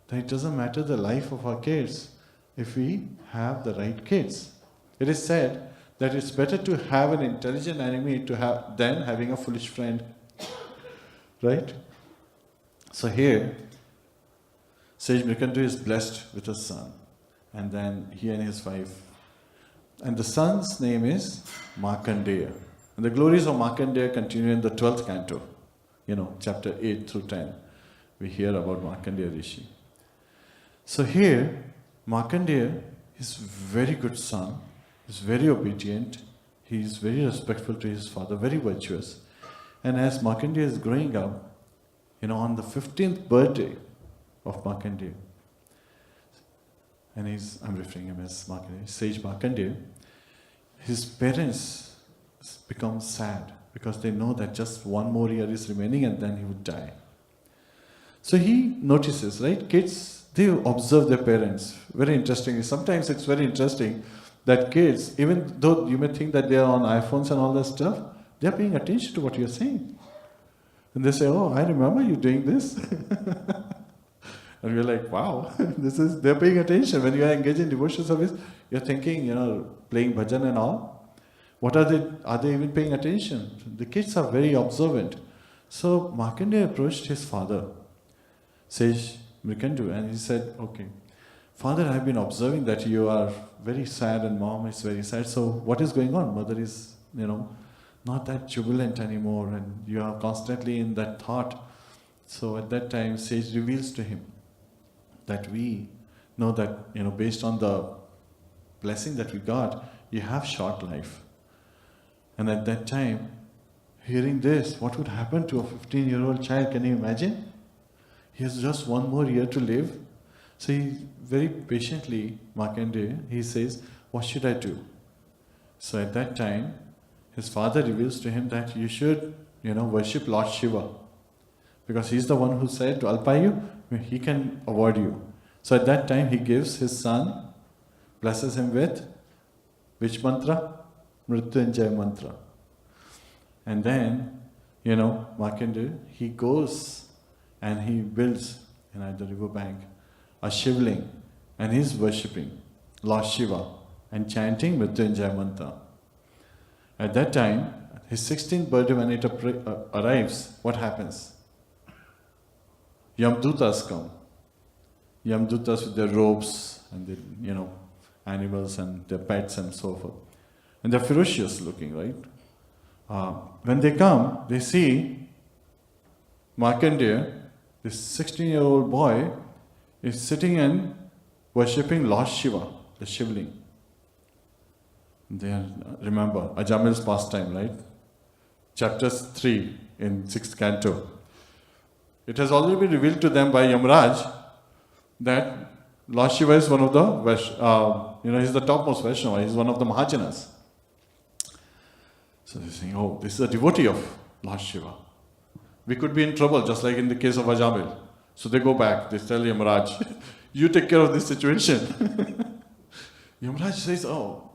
that it doesn't matter the life of our kids if we have the right kids. It is said that it's better to have an intelligent enemy than having a foolish friend. Right? So here, Sage Mrikandu is blessed with a son. And then he and his wife. And the son's name is Markandeya. And the glories of Markandeya continue in the 12th canto. Chapter 8 through 10. We hear about Markandeya Rishi. So here, Markandeya is very good son. He's very obedient. He is very respectful to his father, very virtuous. And as Markandeya is growing up, on the 15th birthday of Markandeya, and I'm referring him as Markandeya, Sage Markandeya, his parents become sad because they know that just one more year is remaining and then he would die. So he notices, right? Kids, they observe their parents. Very interesting. Sometimes it's very interesting that kids, even though you may think that they are on iPhones and all that stuff, they are paying attention to what you're saying. And they say, oh, I remember you doing this. And we're like, wow, they're paying attention. When you are engaged in devotional service, you're thinking, playing bhajan and all. What are they even paying attention? The kids are very observant. So Markandeya approached his father, Sage Mrikandu, and he said, okay, Father, I've been observing that you are very sad and mom is very sad. So what is going on? Mother is, not that jubilant anymore and you are constantly in that thought. So at that time, Sage reveals to him that we know that, based on the blessing that we got, you have short life. And at that time, hearing this, what would happen to a 15-year-old child? Can you imagine? He has just one more year to live. So he very patiently, Markandeya, he says, what should I do? So at that time, his father reveals to him that you should, worship Lord Shiva. Because he's the one who said to Alpayu, he can award you. So at that time, he gives his son, blesses him with, which mantra? Mrityunjaya mantra. And then, Markandeya, he goes and he builds, at the riverbank, a shivling, and he's worshipping Lord Shiva and chanting Mrityunjaya mantra. At that time, his 16th birthday, when it arrives, what happens? Yamdutas come. Yamdutas with their robes and the, animals and their pets and so forth. And they're ferocious looking, right? When they come, they see Markandeya, this 16-year-old boy, is sitting and worshipping Lord Shiva, the shivling. They are, remember, Ajamil's pastime, right? chapter 3 in 6th canto. It has already been revealed to them by Yamaraj that Lord Shiva is one of the, he's the topmost Vaishnava, he's one of the Mahajanas. So they're saying, oh, this is a devotee of Lord Shiva. We could be in trouble, just like in the case of Ajamil. So they go back, they tell Yamaraj, you take care of this situation. Yamaraj says, oh,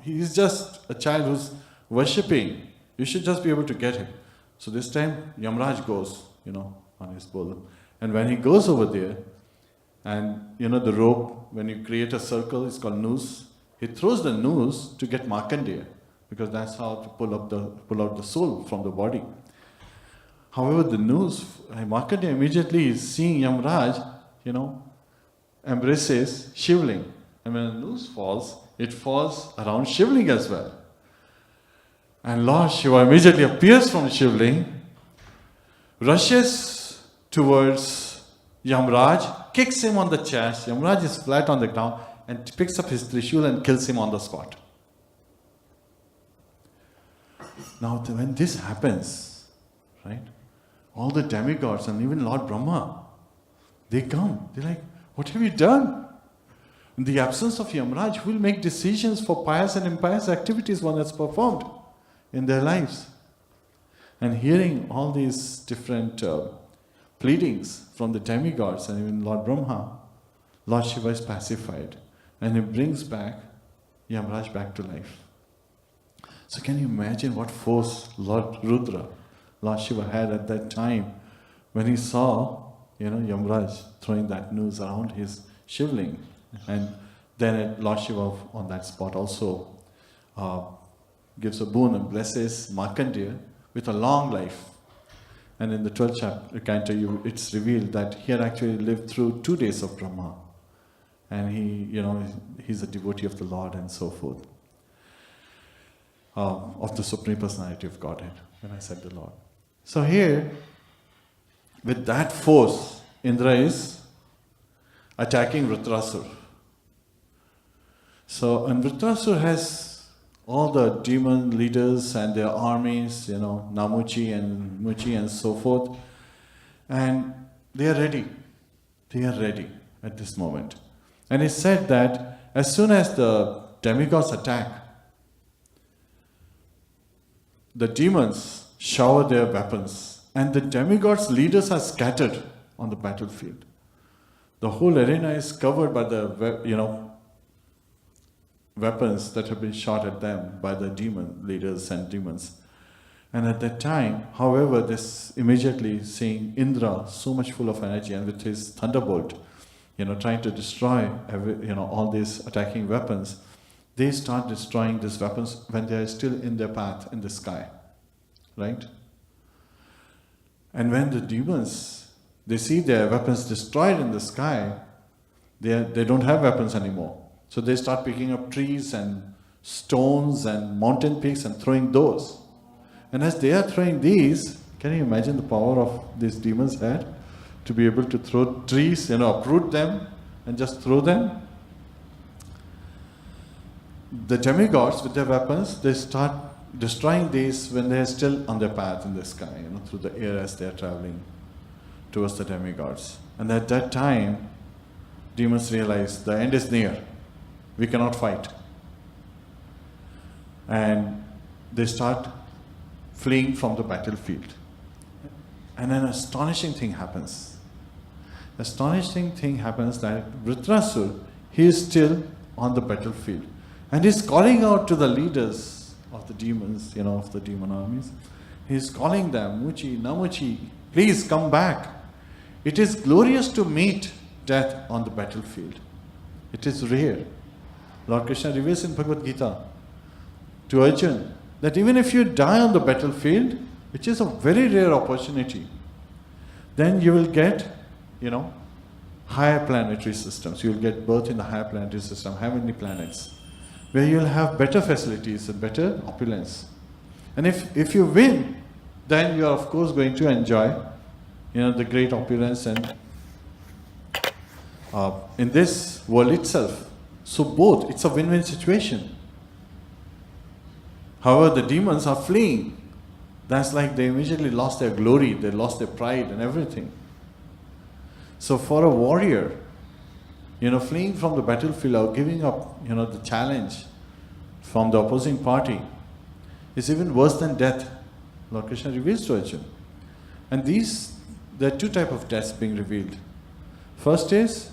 he's just a child who's worshipping. You should just be able to get him. So this time, Yamaraj goes, on his bull. And when he goes over there, and the rope, when you create a circle, it's called noose. He throws the noose to get Markandeya, because that's how to pull out the soul from the body. However, the noose, Markandeya immediately is seeing Yamaraj, embraces Shivling. And when the noose falls, it falls around Shivling as well. And Lord Shiva immediately appears from Shivling, rushes towards Yamaraj, kicks him on the chest. Yamaraj is flat on the ground and picks up his Trishul and kills him on the spot. Now, when this happens, right, all the demigods and even Lord Brahma, they come. They're like, what have you done? In the absence of Yamaraj, who will make decisions for pious and impious activities one has performed in their lives? And hearing all these different pleadings from the demigods and even Lord Brahma, Lord Shiva is pacified and he brings back Yamaraj back to life. So can you imagine what force Lord Rudra, Lord Shiva had at that time when he saw, Yamaraj throwing that noose around his shivling. And then Lord Shiva on that spot also gives a boon and blesses Markandeya with a long life. And in the 12th chapter, canto, it's revealed that he had actually lived through 2 days of Brahma. And he's a devotee of the Lord and so forth. Of the Supreme Personality of Godhead, when I said the Lord. So here, with that force, Indra is attacking Vṛtrāsura. So, and Vṛtrāsura has all the demon leaders and their armies, Namuchi and Muchi and so forth. And they are ready. They are ready at this moment. And it's said that as soon as the demigods attack, the demons shower their weapons and the demigods' leaders are scattered on the battlefield. The whole arena is covered by the, weapons that have been shot at them by the demon leaders and demons. And at that time, however, this immediately seeing Indra so much full of energy and with his thunderbolt, trying to destroy all these attacking weapons, they start destroying these weapons when they are still in their path in the sky, right? And when the demons, they see their weapons destroyed in the sky, they don't have weapons anymore. So they start picking up trees and stones and mountain peaks and throwing those. And as they are throwing these, can you imagine the power of these demons had to be able to throw trees, uproot them and just throw them? The demigods with their weapons, they start destroying these when they are still on their path in the sky, through the air as they are traveling towards the demigods. And at that time, demons realize the end is near. We cannot fight. And they start fleeing from the battlefield. And an astonishing thing happens. Astonishing thing happens that Vṛtrāsura, he is still on the battlefield. And he's calling out to the leaders of the demons, of the demon armies. He's calling them, Muchi, Namuchi, please come back. It is glorious to meet death on the battlefield. It is rare. Lord Krishna reveals in Bhagavad Gita to Arjuna that even if you die on the battlefield, which is a very rare opportunity, then you will get, higher planetary systems. You will get birth in the higher planetary system, heavenly planets, where you will have better facilities and better opulence. And if you win, then you are of course going to enjoy, the great opulence and in this world itself. So both, it's a win-win situation. However, the demons are fleeing. That's like they immediately lost their glory, they lost their pride and everything. So for a warrior, fleeing from the battlefield or giving up, the challenge from the opposing party is even worse than death. Lord Krishna reveals to Arjuna. And there are two types of deaths being revealed. First is,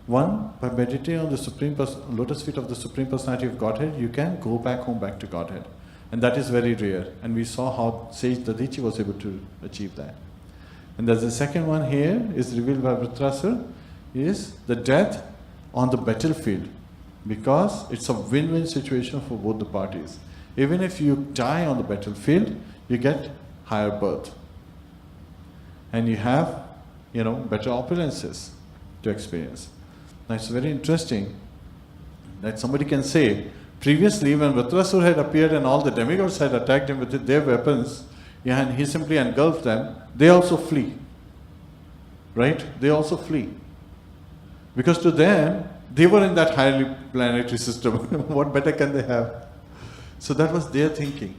one, by meditating on the lotus feet of the Supreme Personality of Godhead, you can go back home, back to Godhead. And that is very rare. And we saw how sage Dadichi was able to achieve that. And there's the second one here, is revealed by Vṛtrāsura, is the death on the battlefield. Because it's a win-win situation for both the parties. Even if you die on the battlefield, you get higher birth. And you have, better opulences to experience. Now it's very interesting that somebody can say, previously when Vṛtrāsura had appeared and all the demigods had attacked him with their weapons, and he simply engulfed them, they also flee. Right? They also flee. Because to them, they were in that highly planetary system. What better can they have? So that was their thinking.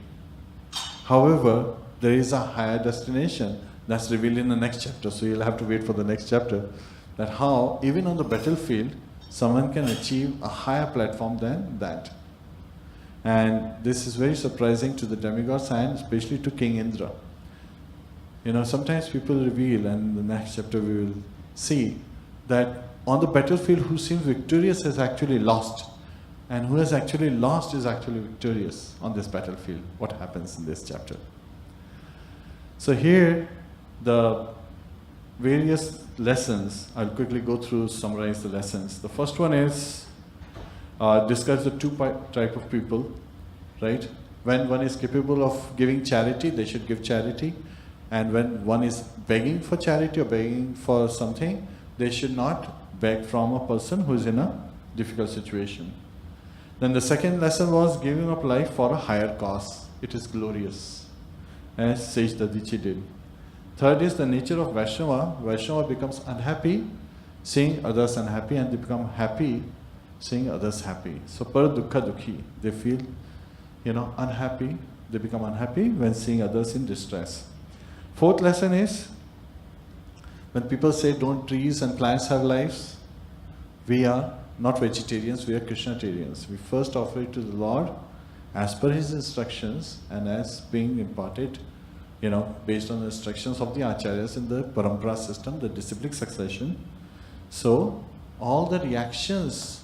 However, there is a higher destination that's revealed in the next chapter. So you'll have to wait for the next chapter. That how, even on the battlefield, someone can achieve a higher platform than that. And this is very surprising to the demigods and especially to King Indra. Sometimes people reveal, and in the next chapter we will see, that on the battlefield who seems victorious has actually lost. And who has actually lost is actually victorious on this battlefield. What happens in this chapter? So here, the various lessons, I'll quickly go through, summarize the lessons. The first one is, describes the two type of people, right? When one is capable of giving charity, they should give charity. And when one is begging for charity or begging for something, they should not beg from a person who is in a difficult situation. Then the second lesson was giving up life for a higher cause. It is glorious, as Sage Dadichi did. Third is the nature of Vaishnava. Vaishnava becomes unhappy seeing others unhappy, and they become happy seeing others happy. So par dukkha dukhi, they feel unhappy, they become unhappy when seeing others in distress. Fourth lesson is, when people say don't trees and plants have lives, we are not vegetarians, we are Krishnatarians. We first offer it to the Lord as per His instructions and as being imparted, based on the instructions of the Acharyas in the Parampara system, the disciplic succession. So, all the reactions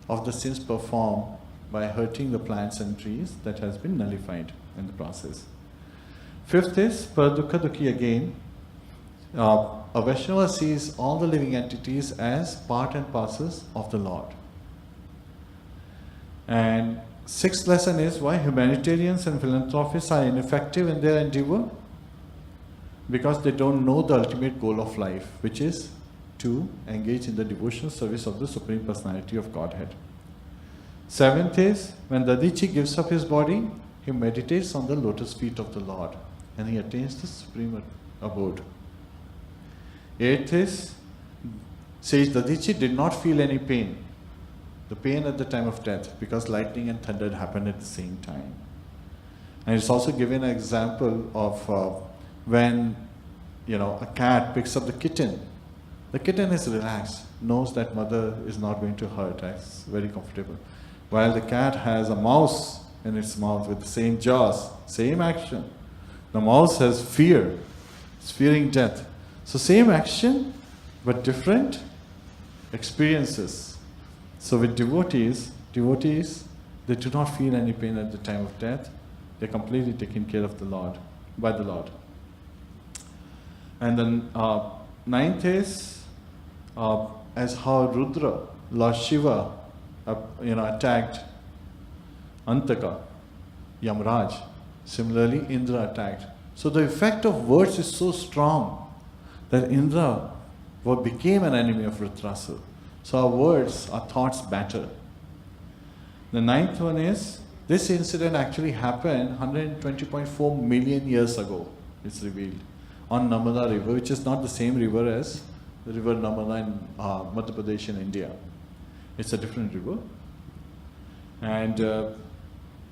of the sins performed by hurting the plants and trees, that has been nullified in the process. Fifth is, par dukkha dukhi again, a Vaishnava sees all the living entities as part and parcels of the Lord. And sixth lesson is why humanitarians and philanthropists are ineffective in their endeavor. Because they don't know the ultimate goal of life, which is to engage in the devotional service of the Supreme Personality of Godhead. Seventh is, when Dadichi gives up his body, he meditates on the lotus feet of the Lord and he attains the supreme abode. Eighth is, says Dadichi did not feel any pain. The pain at the time of death, because lightning and thunder had happened at the same time. And it's also given an example of when a cat picks up the kitten. The kitten is relaxed, knows that mother is not going to hurt, it's very comfortable. While the cat has a mouse in its mouth with the same jaws, same action. The mouse has fear, it's fearing death. So same action, but different experiences. So with devotees, they do not feel any pain at the time of death. They're completely taken care of by the Lord. And then ninth is, as how Rudra, Lord Shiva, attacked Antaka, Yamraj. Similarly, Indra attacked. So the effect of words is so strong that Indra became an enemy of Vṛtrāsura. So our words, our thoughts matter. The ninth one is, this incident actually happened 120.4 million years ago, it's revealed, on Narmada river, which is not the same river as the river Narmada in Madhya Pradesh in India. It's a different river. And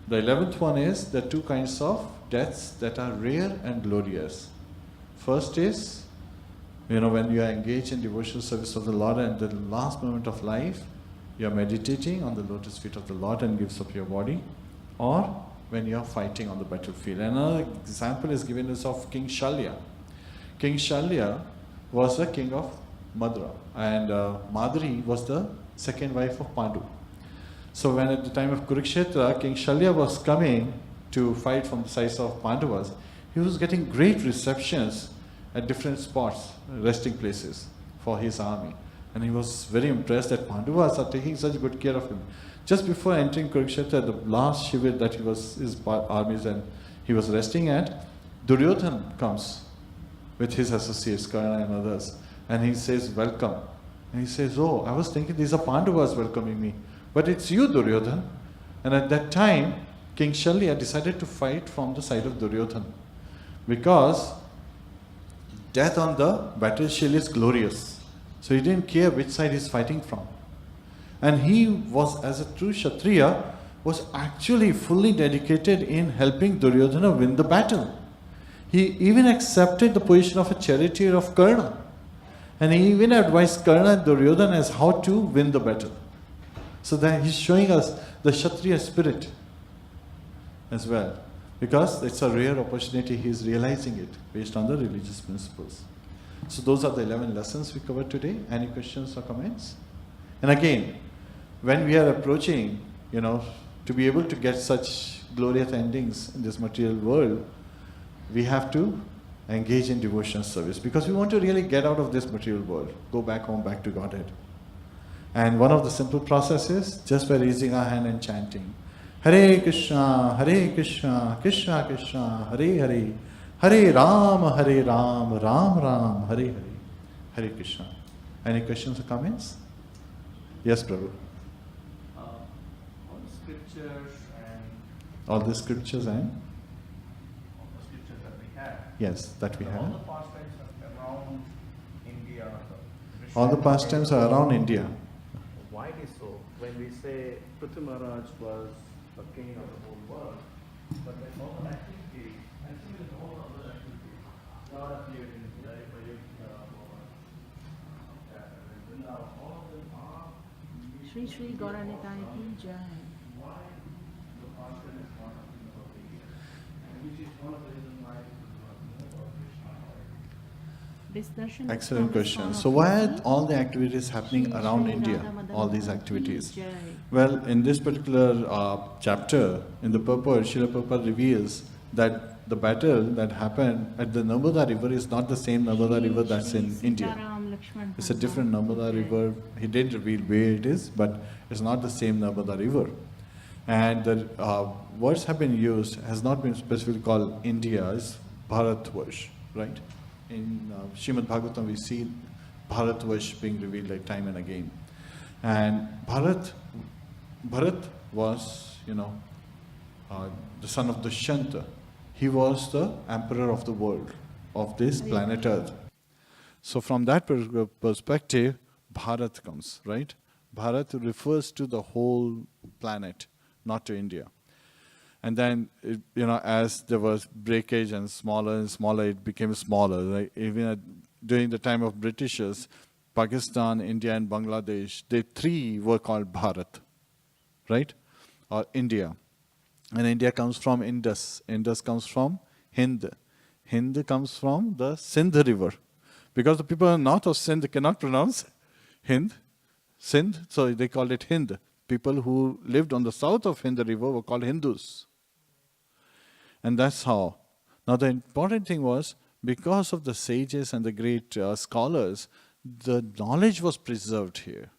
The 11th one is the two kinds of deaths that are rare and glorious. First is, when you are engaged in devotional service of the Lord and the last moment of life, you are meditating on the lotus feet of the Lord and gives up your body, or when you are fighting on the battlefield. Another example is given us of King Shalya. King Shalya was the king of Madra, and Madri was the second wife of Pandu. So when at the time of Kurukshetra, King Shalya was coming to fight from the side of Pandavas, he was getting great receptions at different spots, resting places for his army. And he was very impressed that Pandavas are taking such good care of him. Just before entering Kurukshetra, the last shivir that he was his armies and he was resting at, Duryodhan comes with his associates, Karna and others, and he says, welcome. And he says, oh, I was thinking these are Pandavas welcoming me, but it's you, Duryodhan. And at that time, King Shalya decided to fight from the side of Duryodhan, because death on the battlefield is glorious. So he didn't care which side he's fighting from. And he was, as a true Kshatriya, was actually fully dedicated in helping Duryodhana win the battle. He even accepted the position of a charioteer of Karna. And he even advised Karna and Duryodhana as how to win the battle. So that he's showing us the Kshatriya spirit as well. Because it's a rare opportunity, he's realizing it based on the religious principles. So those are the 11 lessons we covered today. Any questions or comments? And again, when we are approaching, to be able to get such glorious endings in this material world, we have to engage in devotional service, because we want to really get out of this material world, go back home, back to Godhead. And one of the simple processes, just by raising our hand and chanting, Hare Krishna, Krishna Krishna, Hare Hare, Hare Ram, Ram Ram, Hare Hare, Hare Krishna. Any questions or comments? Yes, Prabhu.
All the scriptures and
all the scriptures and
that we have.
Yes, that we have.
All the pastimes are around India.
All the pastimes are around India.
Why it is so? When we say Prithvi Maharaj was the king of the whole world, but then all the activities, and similarly all other activities, God appeared in his life, all of them are.
Shri Shri Gauranitai ki Jai.
Why the pastor is not talking about India? And which is one of the reasons why it is not about Krishna.
Excellent question. So why are all the activities happening around India? All these activities. Well, in this particular chapter, in the purport, Srila Prabhupada reveals that the battle that happened at the Narmada river is not the same Narmada river that's in India. It's a different Narmada river. He didn't reveal where it is, but it's not the same Narmada river. And the words have been used, has not been specifically called India, it's Bharatvarsh, right? In Śrīmad-Bhāgavatam we see Bharatvarsh being revealed like time and again. And Bharat was, the son of Dushyanta. He was the emperor of the world, of this planet Earth. So from that perspective, Bharat comes, right? Bharat refers to the whole planet, not to India. And then, as there was breakage and smaller, it became smaller. Like even during the time of Britishers, Pakistan, India and Bangladesh, they three were called Bharat, right? Or India. And India comes from Indus. Indus comes from Hind. Hind comes from the Sindh river. Because the people north of Sindh cannot pronounce Sindh, so they called it Hind. People who lived on the south of Hind river were called Hindus. And that's how. Now the important thing was, because of the sages and the great scholars, the knowledge was preserved here.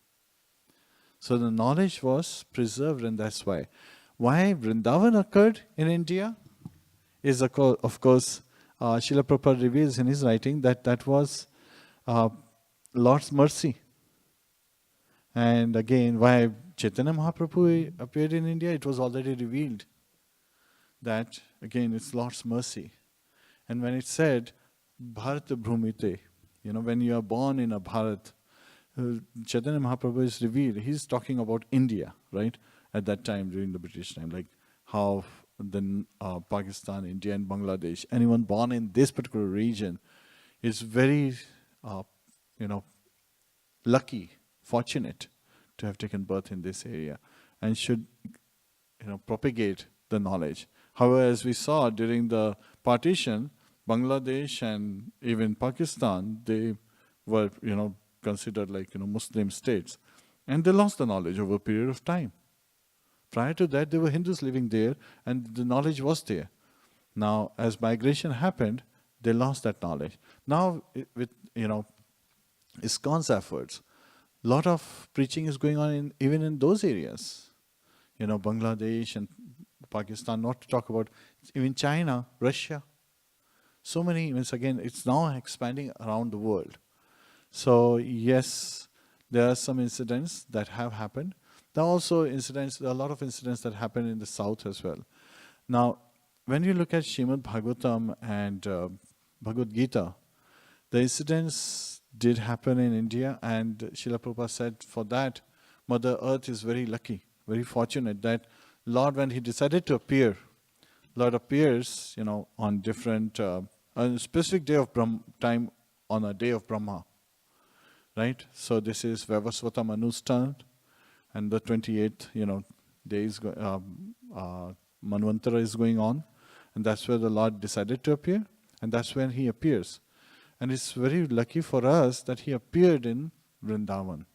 So the knowledge was preserved, and that's why. Why Vrindavan occurred in India is, of course, Srila Prabhupada reveals in his writing that was Lord's mercy. And again, why Chaitanya Mahaprabhu appeared in India, it was already revealed that, again, it's Lord's mercy. And when it said, Bharat Bhrumite, when you are born in a Bharat, Chaitanya Mahaprabhu is revealed. He's talking about India, right? At that time, during the British time, like how then Pakistan, India and Bangladesh, anyone born in this particular region is very, lucky, fortunate to have taken birth in this area and should, propagate the knowledge. However, as we saw during the partition, Bangladesh and even Pakistan, they were, considered like, Muslim states. And they lost the knowledge over a period of time. Prior to that, there were Hindus living there and the knowledge was there. Now, as migration happened, they lost that knowledge. Now, with, ISKCON's efforts, a lot of preaching is going on even in those areas. Bangladesh and Pakistan, not to talk about even China, Russia. So many, again, it's now expanding around the world. So yes, there are some incidents that have happened. There are also incidents, there are a lot of incidents that happen in the south as well. Now, when you look at Śrīmad-Bhāgavatam and Bhagavad Gita, the incidents did happen in India, and Srila Prabhupada said for that, Mother Earth is very lucky, very fortunate that Lord, when he decided to appear, Lord appears, on different, on a specific day of time, on a day of Brahma, right? So this is Vaivasvatam Anustan, and the 28th, days, Manvantara is going on, and that's where the Lord decided to appear, and that's when he appears. And it's very lucky for us that he appeared in Vrindavan.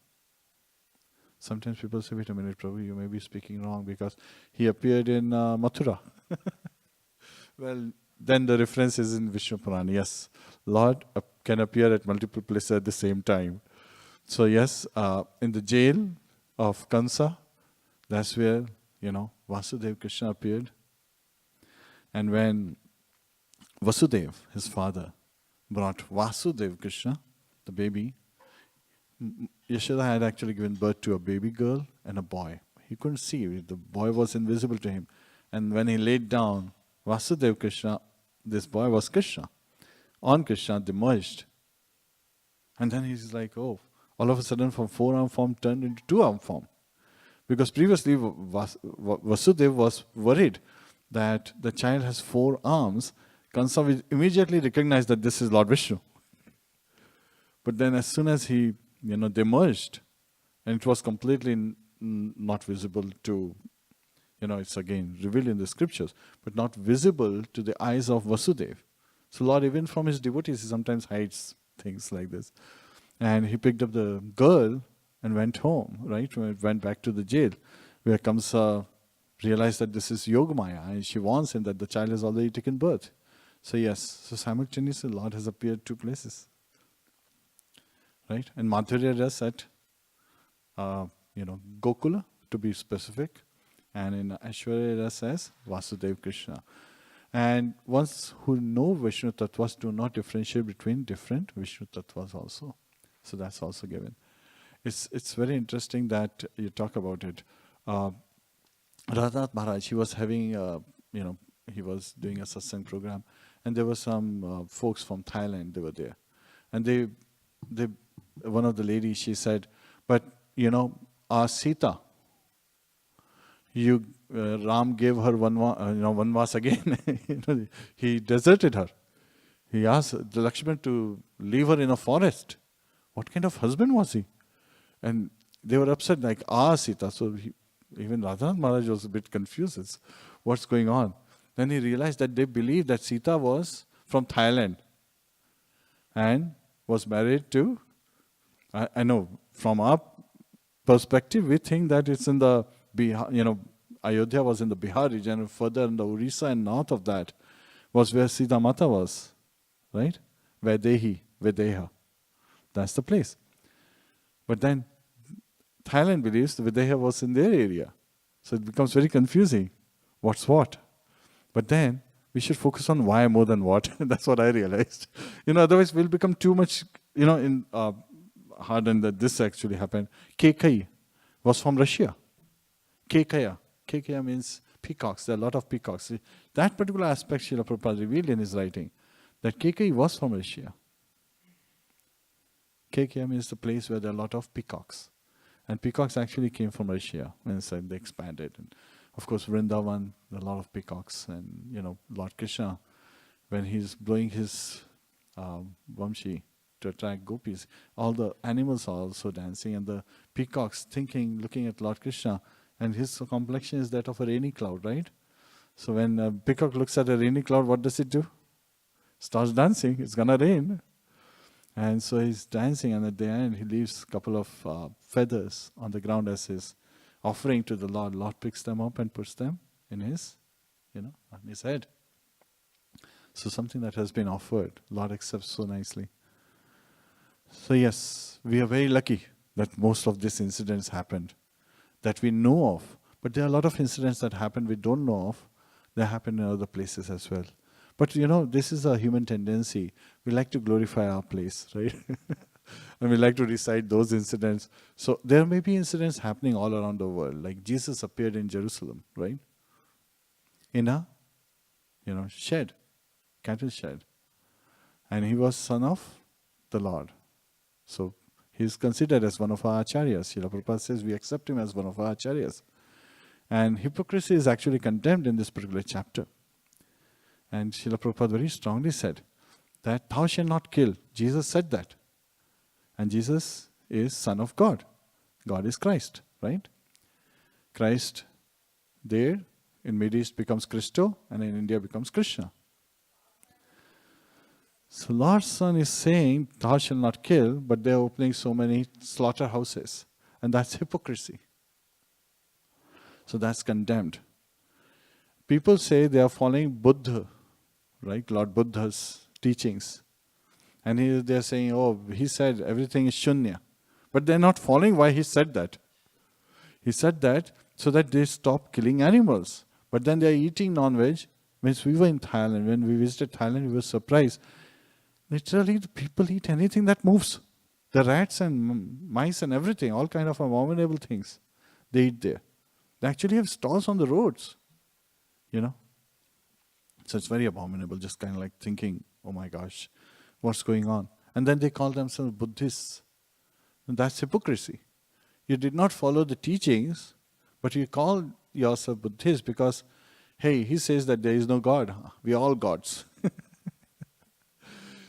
Sometimes people say, wait a minute, Prabhu, you may be speaking wrong because he appeared in Mathura. Well, then the reference is in Vishnu Purana. Yes, Lord can appear at multiple places at the same time. So yes, in the jail of Kansa, that's where, Vasudeva Krishna appeared. And when Vasudeva, his father, brought Vasudeva Krishna, the baby, Yashoda had actually given birth to a baby girl and a boy. He couldn't see, the boy was invisible to him. And when he laid down Vasudeva Krishna, this boy was Krishna. On Krishna, they merged. And then he's like, oh, all of a sudden from 4-arm form turned into 2-arm form. Because previously Vasudeva was worried that the child has 4 arms. Kansa will immediately recognize that this is Lord Vishnu. But then as soon as they merged, and it was completely not visible to, it's again revealed in the scriptures, but not visible to the eyes of Vasudeva. So Lord, even from his devotees, he sometimes hides things like this. And he picked up the girl and went home, right? Went back to the jail, where Kamsa realized that this is Yogamaya, and she warns him that the child has already taken birth. So yes, so simultaneously Lord has appeared 2 places. Right? And Madhurya Ras at, Gokula, to be specific, and in Aishwarya Ras as Vasudeva Krishna. And ones who know Vishnu Tattvas do not differentiate between different Vishnu Tattvas also. So that's also given. It's very interesting that you talk about it. Radhanath Maharaj, he was having, he was doing a satsang program, and there were some folks from Thailand, they were there. And one of the ladies, she said, but, our Sita, Ram gave her vanvas again. He deserted her. He asked the Lakshman to leave her in a forest. What kind of husband was he? And they were upset, like, Sita. So even Radhanath Maharaj was a bit confused. What's going on? Then he realized that they believed that Sita was from Thailand and was married to, I know, from our perspective, we think that it's in the Bihar, Ayodhya was in the Bihar region, and further in the Orissa and north of that was where Sita Mata was, right? Vedeha. That's the place. But then Thailand believes the Videha was in their area. So it becomes very confusing. What's what? But then we should focus on why more than what. That's what I realized. Otherwise we'll become too much, hardened that this actually happened. Kekai was from Russia. Kekaya means peacocks. There are a lot of peacocks. That particular aspect Srila Prabhupada revealed in his writing, that Kekai was from Russia. Kekaya means the place where there are a lot of peacocks. And peacocks actually came from Russia. And so they expanded. And Of course, Vrindavan, a lot of peacocks, and Lord Krishna, when he's blowing his vamshi to attract gopis, all the animals are also dancing, and the peacocks looking at Lord Krishna, and his complexion is that of a rainy cloud, right? So when a peacock looks at a rainy cloud, what does it do? Starts dancing. It's gonna rain. And so he's dancing, and at the end he leaves a couple of feathers on the ground as his offering to the Lord. Lord picks them up and puts them in his, on his head. So something that has been offered, Lord accepts so nicely. So yes, we are very lucky that most of these incidents happened, that we know of. But there are a lot of incidents that happen we don't know of. They happen in other places as well. But this is a human tendency. We like to glorify our place, right? And we like to recite those incidents. So there may be incidents happening all around the world. Like Jesus appeared in Jerusalem, right? In a, shed, cattle shed. And he was son of the Lord. So he is considered as one of our acharyas. Srila Prabhupada says we accept him as one of our acharyas. And hypocrisy is actually condemned in this particular chapter. And Srila Prabhupada very strongly said that thou shalt not kill. Jesus said that. And Jesus is Son of God. God is Christ, right? Christ there in Middle East becomes Christo, and in India becomes Krishna. So Lord's Son is saying thou shalt not kill, but they are opening so many slaughterhouses. And that's hypocrisy. So that's condemned. People say they are following Buddha, right? Lord Buddha's teachings. And they are saying, oh, he said everything is shunya. But they're not following why he said that. He said that so that they stop killing animals. But then they are eating non-veg. When we were in Thailand, when we visited Thailand, we were surprised. Literally, the people eat anything that moves. The rats and mice and everything, all kind of abominable things, they eat there. They actually have stalls on the roads, So it's very abominable, just kind of like thinking, oh my gosh, what's going on? And then they call themselves Buddhists. And that's hypocrisy. You did not follow the teachings, but you call yourself Buddhist because, hey, he says that there is no God. We are all gods.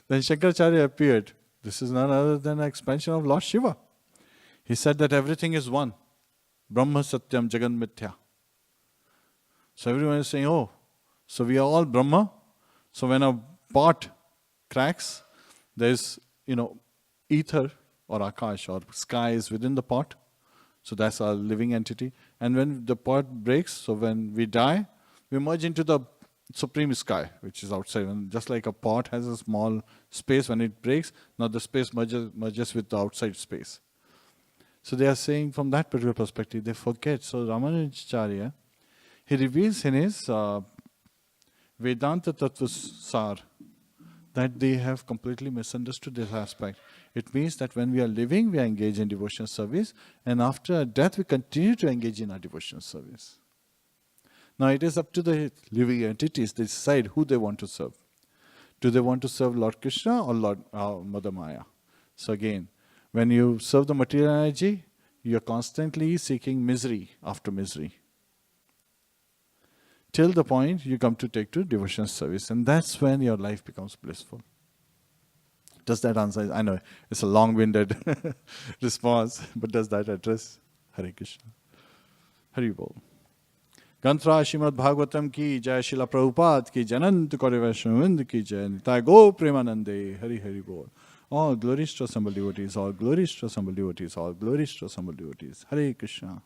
Then Shankaracharya appeared. This is none other than an expansion of Lord Shiva. He said that everything is one. Brahma Satyam Jagan Mithya. So everyone is saying, oh, so we are all Brahma. So when a pot cracks, there is, ether or Akash or sky is within the pot. So that's our living entity. And when the pot breaks, so when we die, we merge into the supreme sky, which is outside. And just like a pot has a small space, when it breaks, now the space merges with the outside space. So they are saying from that particular perspective, they forget. So Ramanujacharya, he reveals in his Vedanta Tattva Sar that they have completely misunderstood this aspect. It means that when we are living, we are engaged in devotional service, and after death, we continue to engage in our devotional service. Now it is up to the living entities to decide who they want to serve. Do they want to serve Lord Krishna or Lord Mother Maya? So again, when you serve the material energy, you are constantly seeking misery after misery. Till the point you come to take to devotional service, and that's when your life becomes blissful. Does that answer? I know it's a long-winded response, but does that address? Hare Krishna. Hari Bol. Gantra Śrīmad-Bhāgavatam ki jai, Śrīla Prabhupada ki jai, Anant Kori Vaishnava ki jai, Nitai Go Premanande, Hari Hari Bol. All glories to assembled devotees, all glories to assembled devotees, all glories to assembled devotees. Hare Krishna.